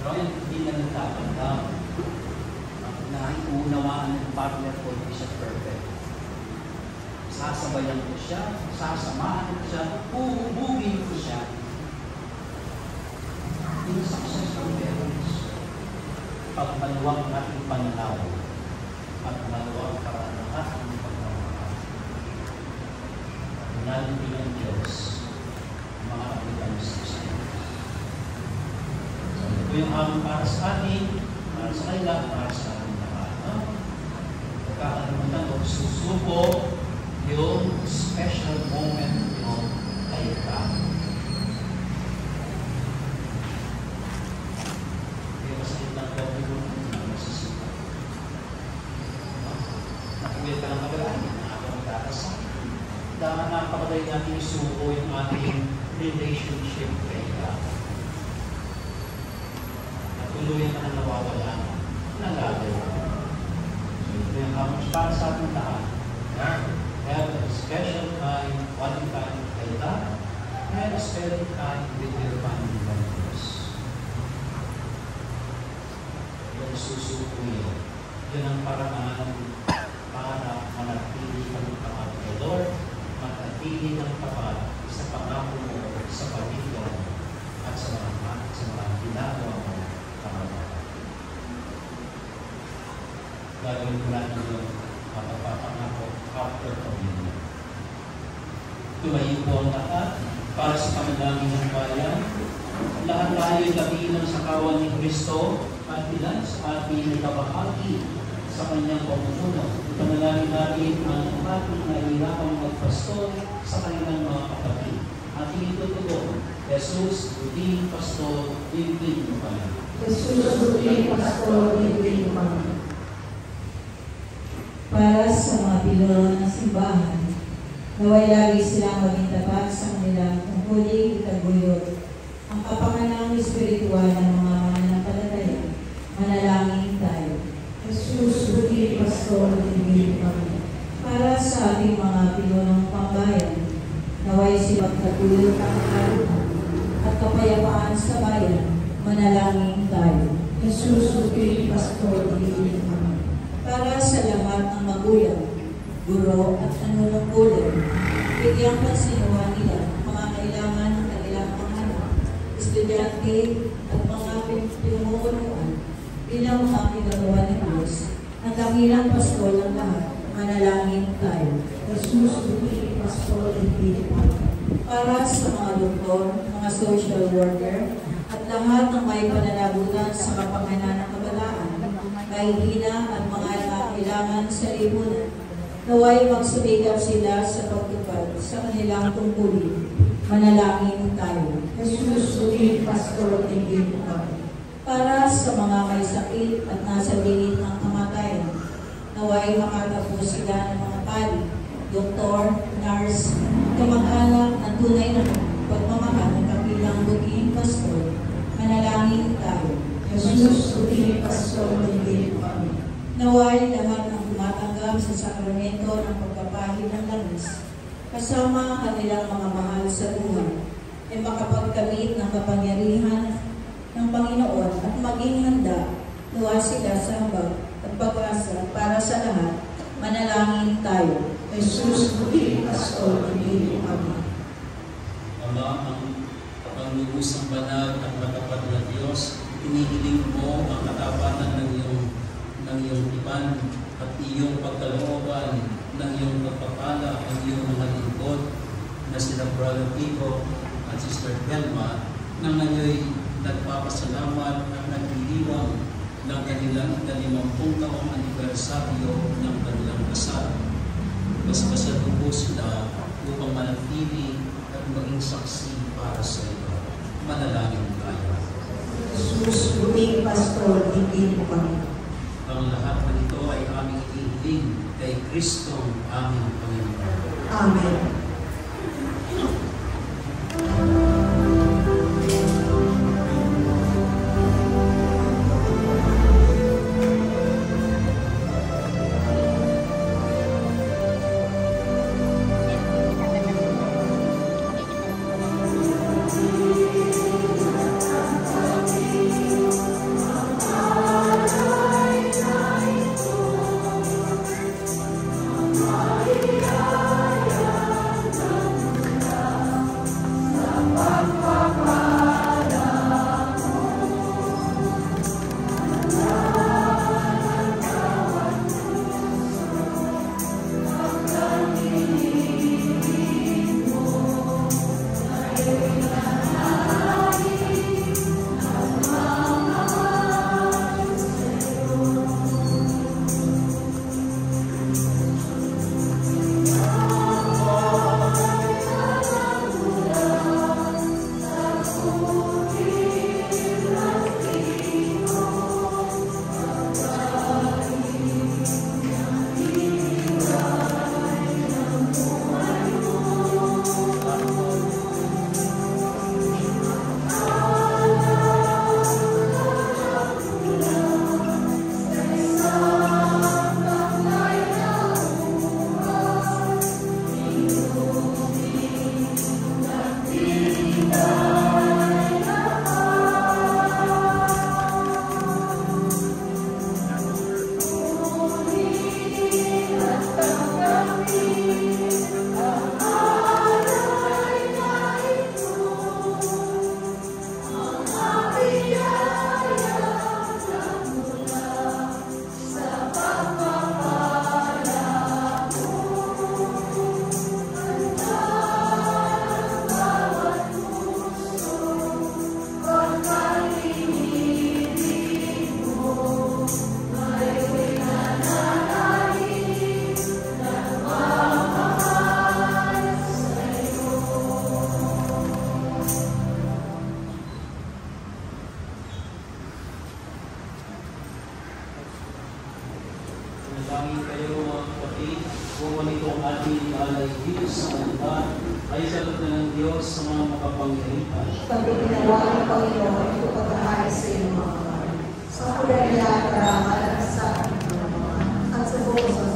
Pero hindi na natatamdam. Naiunawaan ng partner ko, hindi siya perfect. Sasabayan ko siya, sasamahan ko siya, hubugin ko siya. In successful marriage, pag maluwag ang ating pananaw at maluwag para ang ating pagmamahal, nalibig ang Diyos ang mga applicants sa Diyos. So, ito yung aming para sa atin, para sa kanila, para sa ating lahat. Pagkakalimutan o susubo yung special moment ng kayaka. Kaya masakit lang po yung masasita. Nakuwit ka ng kabalaan, nakakapagdakasal. Dahil napakadali natin isuko yung ating relationship kayaka. At tuluyan na nawawala ng gagawin. So ito yung kamang para sa ating lahat. Have a special time, quality time with God, and a special time with your family members. Yung susukuyin. Yun ang paraan para manatili kang tapat kay Lord, manatili ng tapat sa pangako mo, sa pamilya mo, at sa mga ginagawa mo pangalaman. Gagawin ko natin yung mapapapangako after communion. Tumayin po ang lahat para sa panalangin ng bayan. Lahat tayo ay kabilang sa kawan ni Kristo at ilan sa ating kabahagi sa kanyang pamumuno. Panalangin natin ang ating nahihirapang magpastor sa kanilang mga kapatid. Ating itutugon, Jesus, Uding, Pastor, Ibig mo kami. Jesus, Uding, Pastor, Ibig mo kami. Para sa mga pinuno ng simbahan, naway lagi silang maging tapat sa kanilang tungkuling itaguyod ang kapanganang espiritual ng mga mananampalataya. Manalangin tayo. Jesus, Uding, Pastor, Ibig mo kami. Para sa ating mga pinunong pambayan, naway sipagtaguyod ang karuhan at kapayapaan sa bayan. Manalangin tayo. Jesus, Uding, Pastor, Ibig mo kami. Para sa lahat ng magulang, guro at nanunungkulan, bigyang pansinuhan nila mga kailangan ng kanilang mga anak, estudyante at mga pinumunuan bilang mga pinagawa ng Diyos. Ang dakilang pastol ng lahat, manalangin tayo. Jesus, Uding, Pastor, Ibig mo kami. Para sa mga doktor, mga social worker, at lahat ng may pananagutan sa kapanganan ng kabataan, kahihina at mga kailangan sa lipunan, naway magsumikap sila sa pagtupad sa kanilang tungkulin. Manalangin tayo. Jesus, Uding, Pastor, Ibig mo kami. Para sa mga may sakit at nasa bingit ng kamatayan, naway makatapos sila ng mga pali, doktor, nurse, kamag-anak at tunay na pagmamahal ng kapila Pastor, hindi po kami. Naway lahat ng tumatanggap sa sakramento ng pagpapahid ng langis, kasama ang kanilang mga mahal sa buhay, ay makapagkamit ng kapangyarihan ng Panginoon at maging handa, luwa sila sa habag at pag-asa para sa lahat. Manalangin tayo. Jesus, hindi Pastor, hindi po kami. Ama, ang kapanglubusang banal at matapat na Diyos, inihiling mo ang katapatan ng iyong iban at iyong pagkalooban ng iyong pagpapala ang iyong mga lingkod na sila Brother Pico at Sister Belma na ngayon nagpapasalamat at nagdiriwang ng kanilang 50 taong anibersaryo ng kanilang kasal. Mas masalubo sila upang manatili at maging saksi para sa iyo. Manalangin tayo. Jesus, hindi Pastor, hindi po kami. Ang lahat ng ito ay aming ihiling kay Kristo aming Panginoon. Amen. Manalangin kayo mga kapatid, kung itong ating alay dito sa altar ay sagot na ng Diyos sa mga makapangyarihan. Pag ginawa ng Panginoon, ito pagkahay sa iyong mga kamay. Sa kulay niya, karangal at sa ating Panginoon, at sa buong sa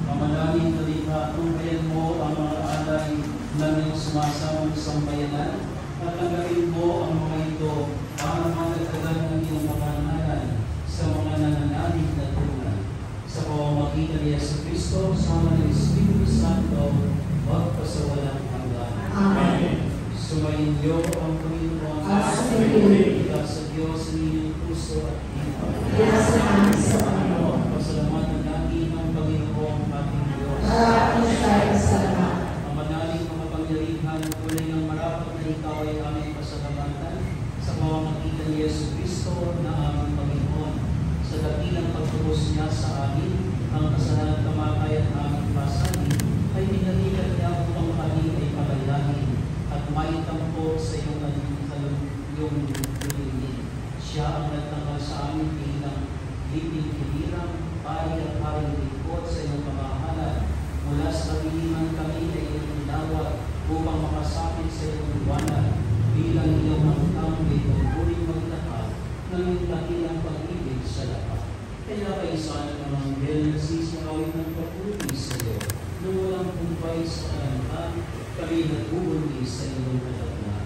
Mamanalangin na lipa, tungkayan mo ang mga alay ng iyong sumasawang sambayanan at tanggapin mo ang mga ito para managdagan ng iyong mapanalan sa mga nananalig na tunay. Sa pamamagitan ni Yesu Cristo, sama ng Espiritu Santo, magpasawalang hanggan. Amen. Sumayin niyo ang Panginoon At sumayin. Ika sa Diyos sa inyong puso at iba. Pinasahan sa Panginoon. Pasalamatan natin ang Panginoon ating Diyos. At tayo sa lahat. Ang manaling makapangyarihan, tunay ng marapat na ikaw ay aming pasalamatan sa pamamagitan ni Yesu Cristo na aming Panginoon. Sa dakilang pagtubos niya sa amin, ang kasalanan kamatay at aming pasanin, ay pinalitan niya upang kami ay palayanin at maitampo sa iyong piliin. Siya ang nagtanggal sa amin bilang liping-hilirang, pari at parang lingkod sa iyong pamahalaan. Mula sa kaliliman kami ay iyong dawat upang makasapit sa iyong liwanag bilang iyong hanggang may pagpuring magtapat ng iyong dakilang Kaya kayo sana mga anghel na sisiyawin ng papuri sa iyo, na walang kumpay sa kalanghang, kami nag-uuli sa iyong kalagnan.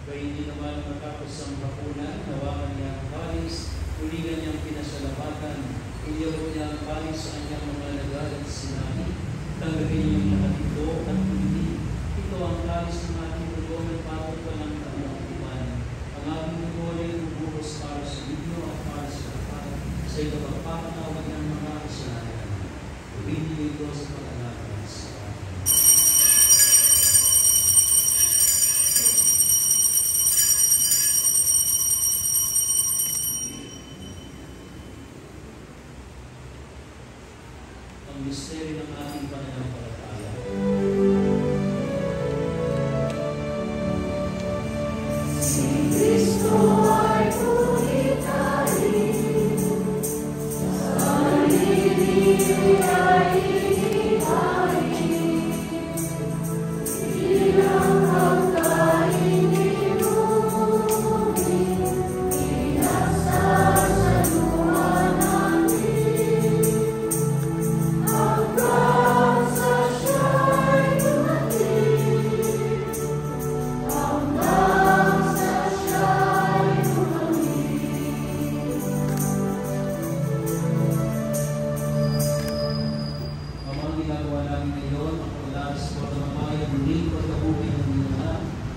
Kaya hindi naman matapos ang hapunan, nawakan niya ang kalis, uligan niyang pinasalamatan, iniyabot niya ang kalis sa kanyang mga alagad at sinabi, tanggapin niyong lahat ito at hindi. Ito ang kalis ng ating dugo na papapalang kaalaman. Ang ating dugo ay bubuhos para sa inyo at para sa lahat sa ito pagpapatawad ng mga kasalanan. Gawin niyo ito sa pag-alaman sa atin. Ang misteryo ng ating pananampalataya. Si Kristo ay puritain, sarili ay inihain, ilang pagkain inumin, pinagsasaluhan namin, hanggang sa siya'y dumating, hanggang sa siya'y dumating. Ang ginagawa namin ngayon, ang paglalas po ng mamayan, muling pagkabuhay ng mga,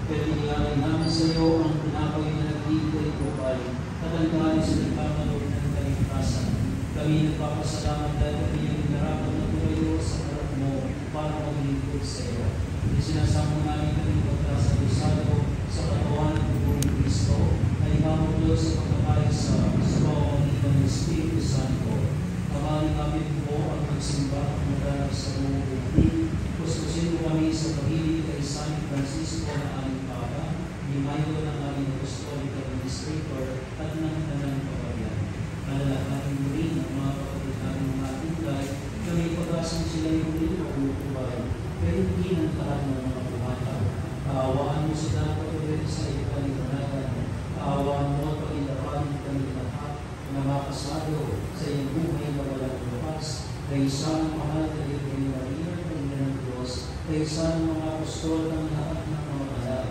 pero inilagay namin sa iyo ang pinapagay na nagbibigay ko ay at ang kalis na nagpapaloob ng kaligtasan. Kami nagpapasalamat dahil kami ang inarapan na tumayo sa harap mo para maglingkod sa iyo. Isinasama namin kami pagkasalisado sa katawan ng dugo ni Kristo ay mamutlo sa pagkakaya sa pamamagitan ng Espiritu Santo. Amaling namin po ang magsimba at maganap sa buong buhay. Kuskusin mo kami sa pag-ibig kay San Francisco na aming Papa, ni Mayo ng aming Apostolic Administrator at ng Tanang Pagbayan. Alalahanin mo rin ang mga kapatid namin mga tulay, kami pag-asang sila yung rin maglutubayan, pero hindi ng lahat ng mga pumataw. Kaawaan mo sila patuloy sa ipaliwanagan. Kaawaan mo at pag-ilapan kami lahat na makasado sa iyong buhay na walang lupas, kay isang mahal na Virgen Maria, Panginoon ng Diyos, kay isang mga apostol ng lahat ng mga banal,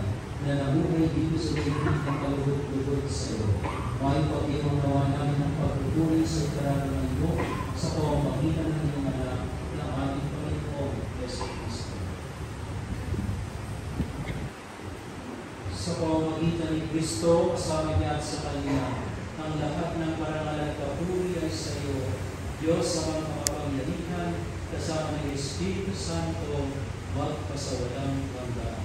na nabuhay dito sa daigdig ng kalugod-lugod sa iyo. May pag-ibang gawa namin ng pagpupuri sa karanaman mo sa pamamagitan ng iyong anak na aming Panginoon, Yesu Cristo. Sa pamamagitan ni Cristo, kasama niya at sa Kanya, ang lahat ng parangal at papuri ay sa iyo, Diyos sa mga makapangyarihan, kasama ng Espiritu Santo, magpasawalang hanggan.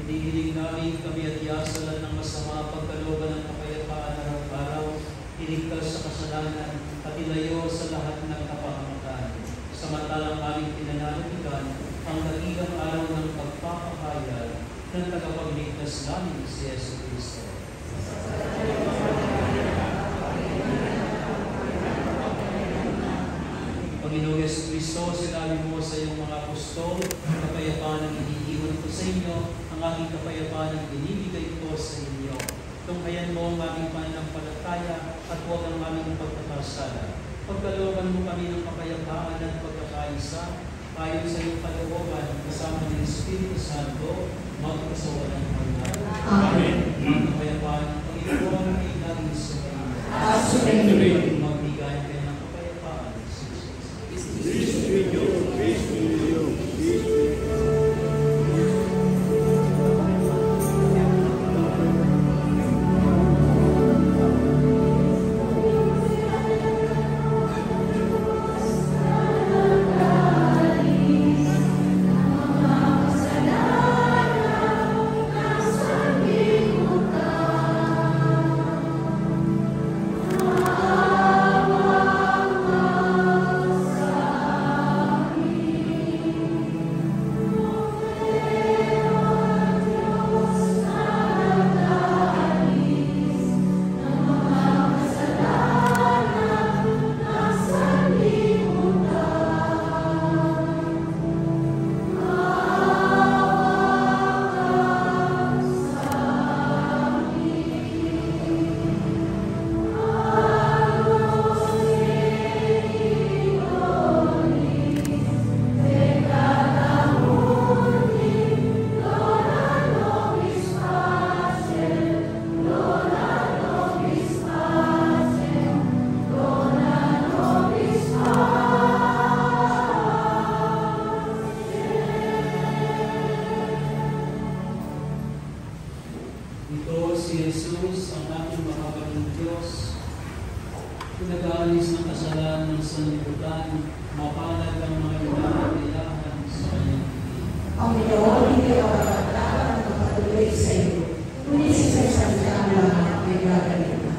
Hinihiling namin kami at yasalan ng masama pagkalooban ng kapayapaan araw-araw, iligtas sa kasalanan at ilayo sa lahat ng kapahamakan. Samantalang aming pinananabigan ang dakilang araw ng pagpapahayag ng tagapagligtas namin si Yesu Cristo. Panginoong Yesu Cristo, sinabi mo sa iyong mga apostol, kapayapaan ang iniiwan ko sa inyo, ang aking kapayapaan ang binibigay ko sa inyo. Tunghayan mo ang aming pananampalataya at huwag ang aming pagkakasala. Pagkalooban mo kami ng kapayapaan at pagkakaisa, ayon sa iyong kalooban, kasama ng Espiritu Santo, magpasawalang hanggan. Amen. Ang kapayapaan ng Panginoon ay laging sumainyo. Amen. Magbigay kayo ng kapayapaan. Peace with you. Peace with you. Peace with you. Sa Ito si Jesus, ang ating makabalang Diyos, pinag-aalis ng kasalanan ng sanlibutan, mapalad ang mga inaayahan sa kanyang piling. Panginoon, hindi ako kapataran ng patuloy sa iyo, ngunit sa isang lang may gagawin na.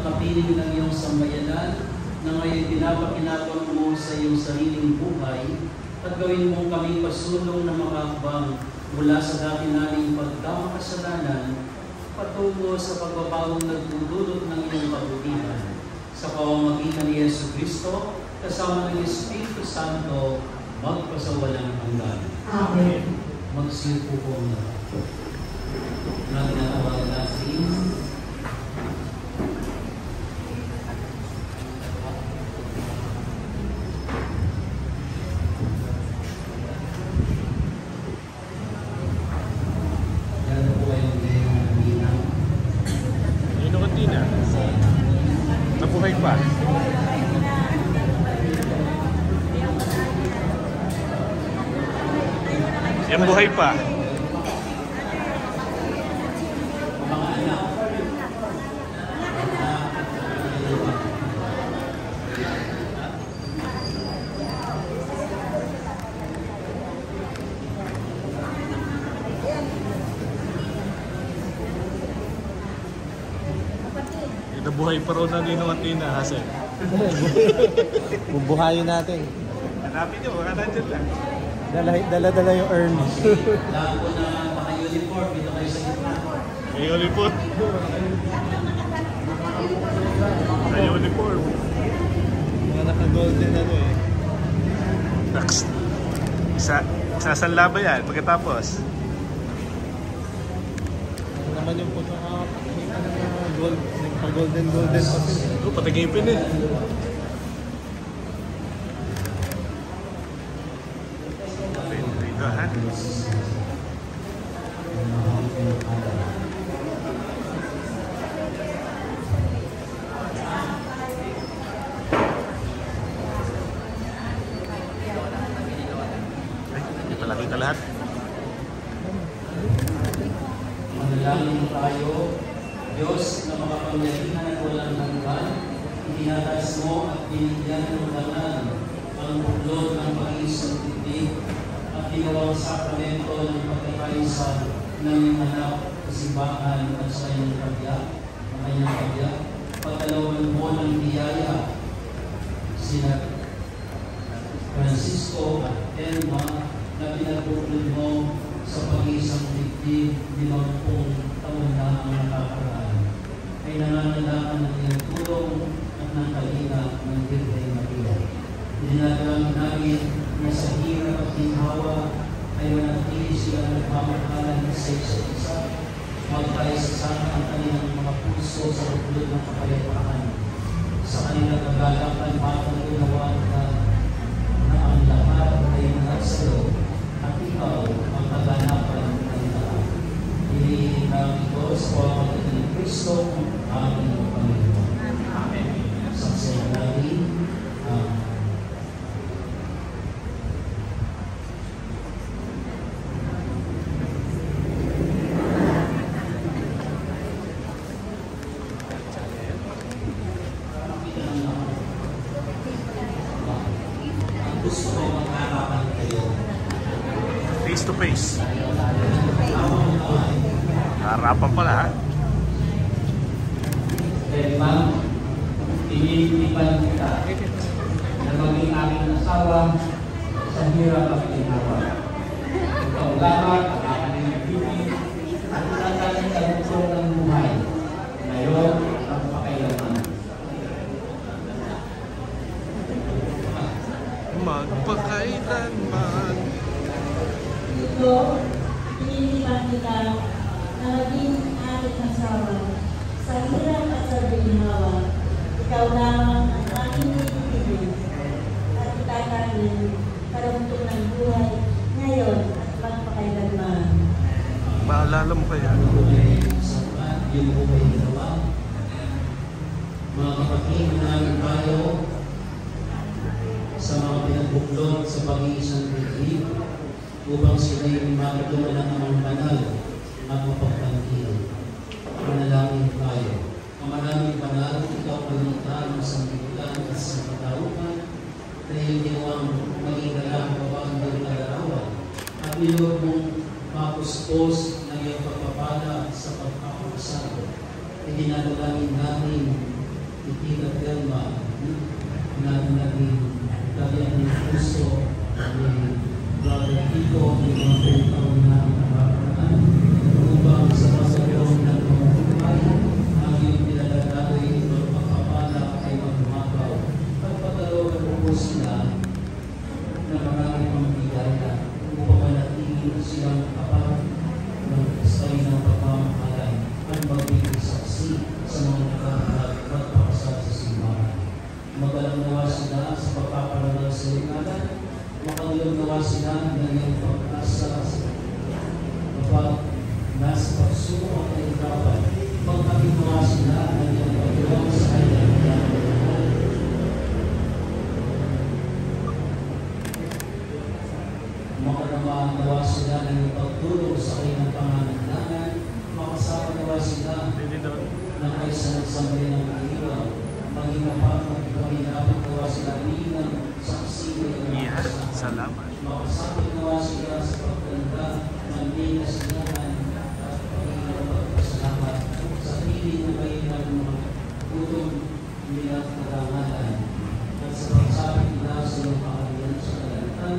kapiling ng iyong sambayanan na ngayon pinapakinabang mo sa iyong sariling buhay at gawin mong kami pasulong na makakbang mula sa dati naming pagkamakasalanan patungo sa pagbabawang nagdudulot ng iyong kabutihan. Sa pamamagitan ni Yesu Kristo, kasama ng Espiritu Santo, magpasawalang hanggan. Amen. Magsiupo po na. Nagtatawag natin. Nabuhay pa. Yan buhay pa. Nabuhay pa raw na Ninong at Nina, Hasen. Bubuhayin natin. Hanapin nyo, baka nandyan lang. Dala-dala yung urn. Lahat po na naka-uniform, dito kayo sa gitna. May uniform. May uniform. Mga naka-golden ano eh. Next. Isasanla ba yan pagkatapos? Ano naman yung pagkakapakita ng mga gold. Nagpa-golden pa sila. Ito, patigipin eh. Hindi pala kita lahat. Manalangin tayo, Diyos na makapangyarihan at walang hanggan, itinataas mo at binigyan ng banal ang buklod ng pag-iisang titig at ginawang sakramento ng pagkakaisa ng iyong anak sa simbahan at sa kanyang kabya. Pagdalawan mo ng biyaya sina Francisco at Elma na pinagbuklod mo sa pag-iisang titig 50 taon na ang nakakaraan. Ay nangangailangan ng iyong tulong at ng kalina ng Birhen Maria. Dinadalangin namin na sa hirap at ginhawa ay manatili sila nagmamahalan sa isa't isa, magkaisa-sama ang kanilang mga puso sa buklod ng kapayapaan. Sa kanilang kagalakan, mapag-unawaan ka na ang lahat ay nasa at ikaw ang kaganapan ng lahat. Hinihiling namin ito sa pamamagitan ng Kristo, aming Panginoon. Amen. Saksiyan natin ang gusto ko mag-arapan kayo. Face to face. Harapan pala ha. Dahil ma'am, inilipan kita na maging aming asawa sa hirap at ginawa. Ikaw lamang ang aking nagpipig at tatangin sa bukong ng buhay. Ngayon ang pakailaman. Magpakailanman. Ito, pinilipan kita na maging aking asawa sa hirap at sa ginhawa. Ikaw lamang ang aking nitipigin at itatangin karugtong ng buhay ngayon at magpakailanman. Maalala mo kaya? Yung buhay ginawa. Mga kapatid, namin tayo sa mga pinagbuklod sa pag-iisang titig upang sila'y makatuwa ng amang banal at mapagpangkilan. Manalangin tayo. Ang maraming banal, ikaw pagalitan ng sanggitulan at sa katauhan na iyong ginawang maging galang babang ng kalarawan at niluwag mong mapuspos ng iyong pagpapala sa pagpapakasal. Idinadalangin namin Tita Telma na naging tabiang ng puso ni Brother Tito ng mga pinitaon na nakakaraan upang sa masayong ng mga buhay ang iyong pinalagay ng pagpapala ay magmakaw at patalawan po sila na maraming mga bigaya upang manatili silang kapag ng istay ng pagmamahalan at magbigay saksi sa mga nakaharap at pakasal sa simbahan. Magalang nawa sila sa pagpaparangal sa lingkaran, makagulang nawa sila ng iyong pag-asa kapag nasa pagsuko at kahirapan, magkabing nawa sila ng iyong pag-iwang sa kanyang pagkakulang. Makanawa nawa sila ng iyong pagtulong sa kanyang pangangailangan, makasama nawa sila na kaysa nagsambay ng iiwan, maging kapag magpapinapit nawa sila bilang saksi ng Yeah, salamat. makasapit nawa sila sa pagkanda ng pinasilahan at pagiging pagpasalamat sa piling na kayo ng mga gutom nila at karangalan at sa pagsapit nila sa iyong kaharian sa kalalitan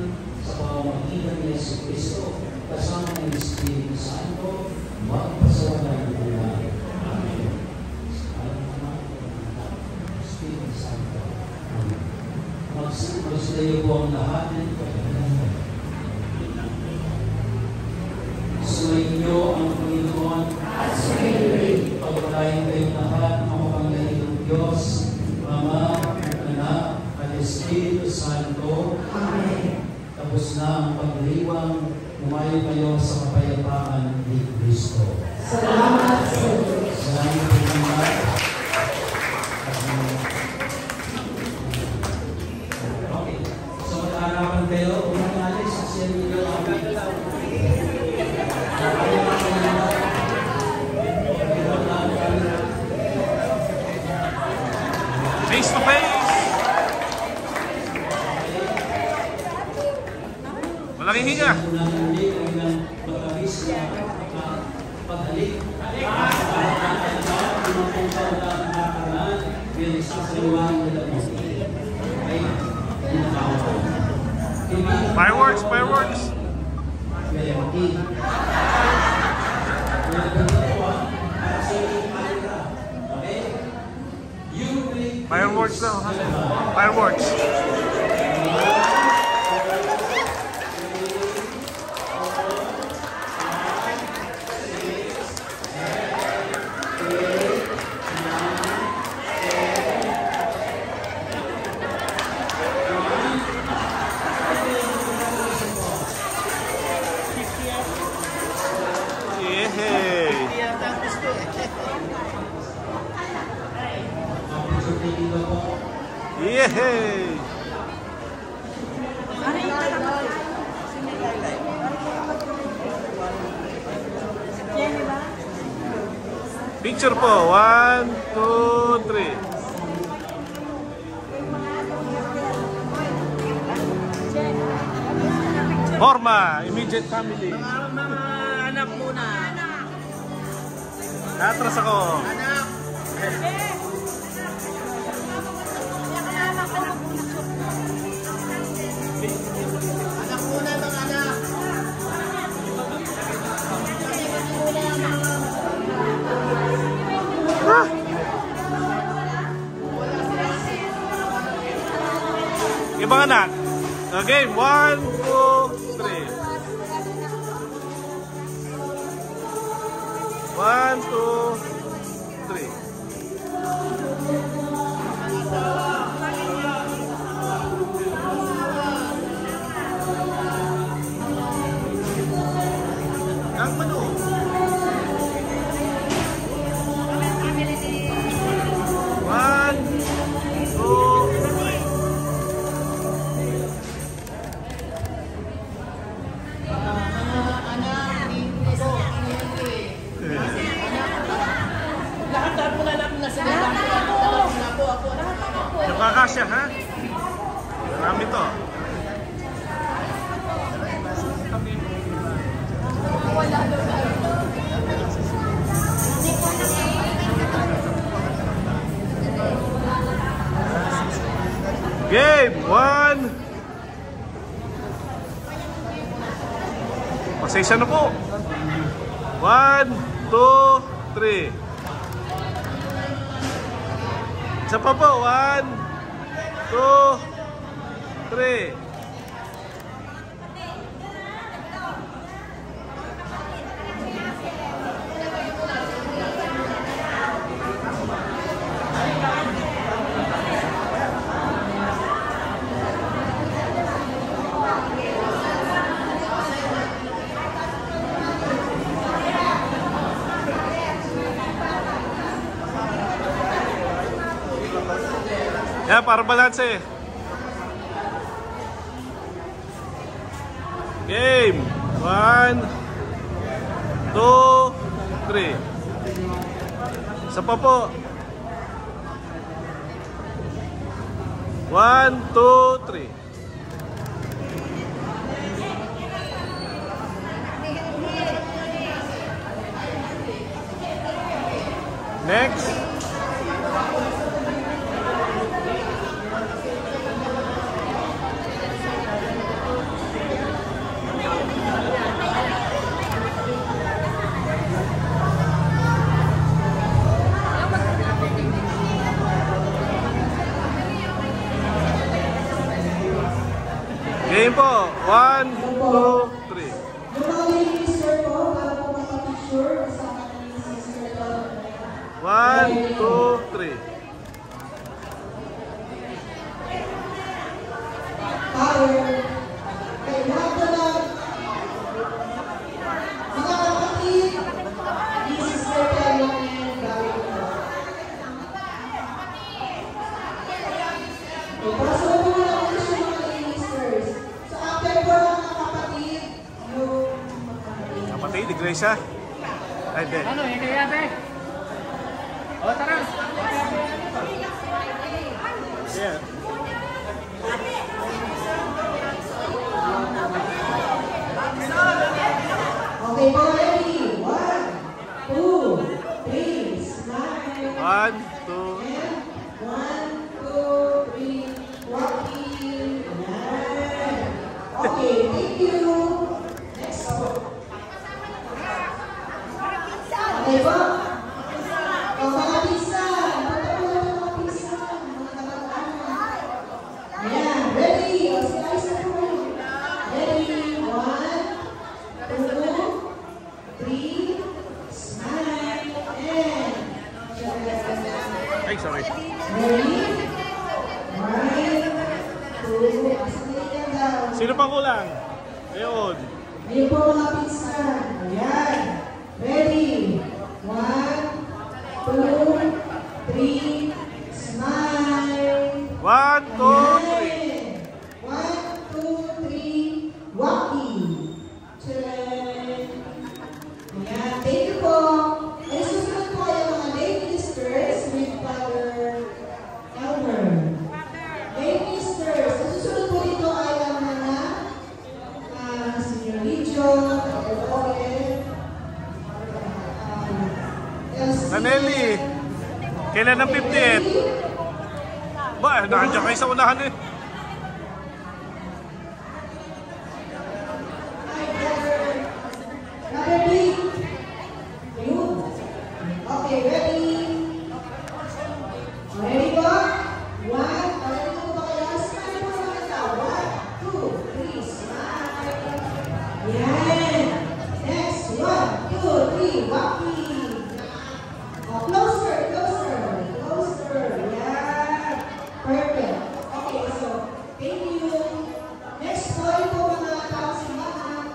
sa pamamagitan ni Yesu Cristo kasama ng Espiritu Santo magpasawalan ng buhay. Amen. Espiritu Santo. Magsilayo po ang lahat ng pagkakas. Sumainyo ang Panginoon at sumainyo pagpalain kayong lahat ng mapangyarihang Diyos, Ama, Anak, at Espiritu Santo. Amen. Tapos na ang pagliwang Tumayo kayo sa kapayapaan ni Kristo. Salamat sa Diyos. Salamat po naman. Okay. So, mag-aarapan kayo. Umangalis sa siya ninyo. Face to face! Malaking higa! Fireworks! Fireworks! Fireworks daw. Fireworks. Yehey! Picture po. 1, 2, 3. Forma, immediate family. Mga anak muna. Atras ako. Anak. Anak muna, mga anak. Ah! Ibang anak. Okay, 1, 2, 3. 1, 2, 3. Kakasya, ha? Marami to. Game 1. Pasensya na po. 1, 2, 3. Isa pa po. 1, 2, 3. Yeah, para balanse. Game 1, 2, 3. Isa pa po. 1, 2, 3. Next. Game po. 1, 2, 3. Yung mga lady sister po, para po makapicture sa aking sister po. 1, 2, 3. Power. Kaya lahat na lang. isa? Ay, di. Ano, hindi yabe? O, tara. Yeah. Okay po, ready? 1, 2, 3, smile. 1, 2. And 1, 2, 3, walking. Ayan. Okay, thank you. Next po. Okay po. O, mga pinsan. Punta po lang mga pinsan. Mga kamag-anak. Ayan, ready? O, sila isa po. Ready? 1, 2, 3, smile, and Ay, sorry. ready? 1, 2, asalihan daw. Sino pang kulang? Ayun. Ayun po mga pinsan. Ayan. Ready? 1, 2, 3, smile. 1, 2, 3. 1, 2, 3, walking. Tcharam! Ayan, thank you po. Ay, susunod po kayo mga lay ministers with Father Elmer. Lay ministers, ang susunod po dito ay ang mga Senior Legion, Father Owen, Naneli, kailan ang 50th? Ba, nandiyan kayo sa unahan eh. Brother Lee. Ayun. Okay, ready? Ready po? 1, ready po ba kayo? Smile po sa mga tao. 1, 2, 3, smile. Yan. Next, 1, 2, 3, walking. Oh, closer, closer, closer. Yan. Perfect. Okay, so, thank you. Next po, ito mga tao simbahan.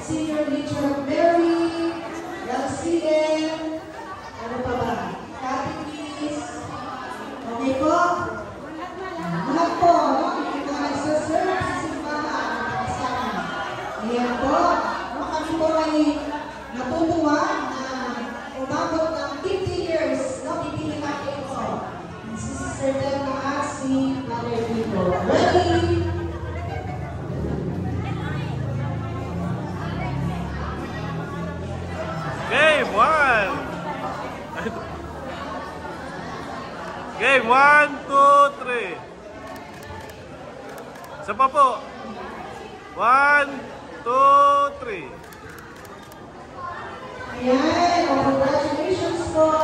Senior Legion of Mary, Yalciden, ano pa ba? Catechies. Okay po? Lahat po, yung mga nagsaserve sa simbahan, kasama. Ayan po, kami po ay natutuwa na umabot ng 50 years, no? Pipilihan kayo po. Si Sister Delma at si Father Vito. Ready? Game 1. Game 1, 2, 3. Isa pa po. 1, 2, 3. Ayan, congratulations po.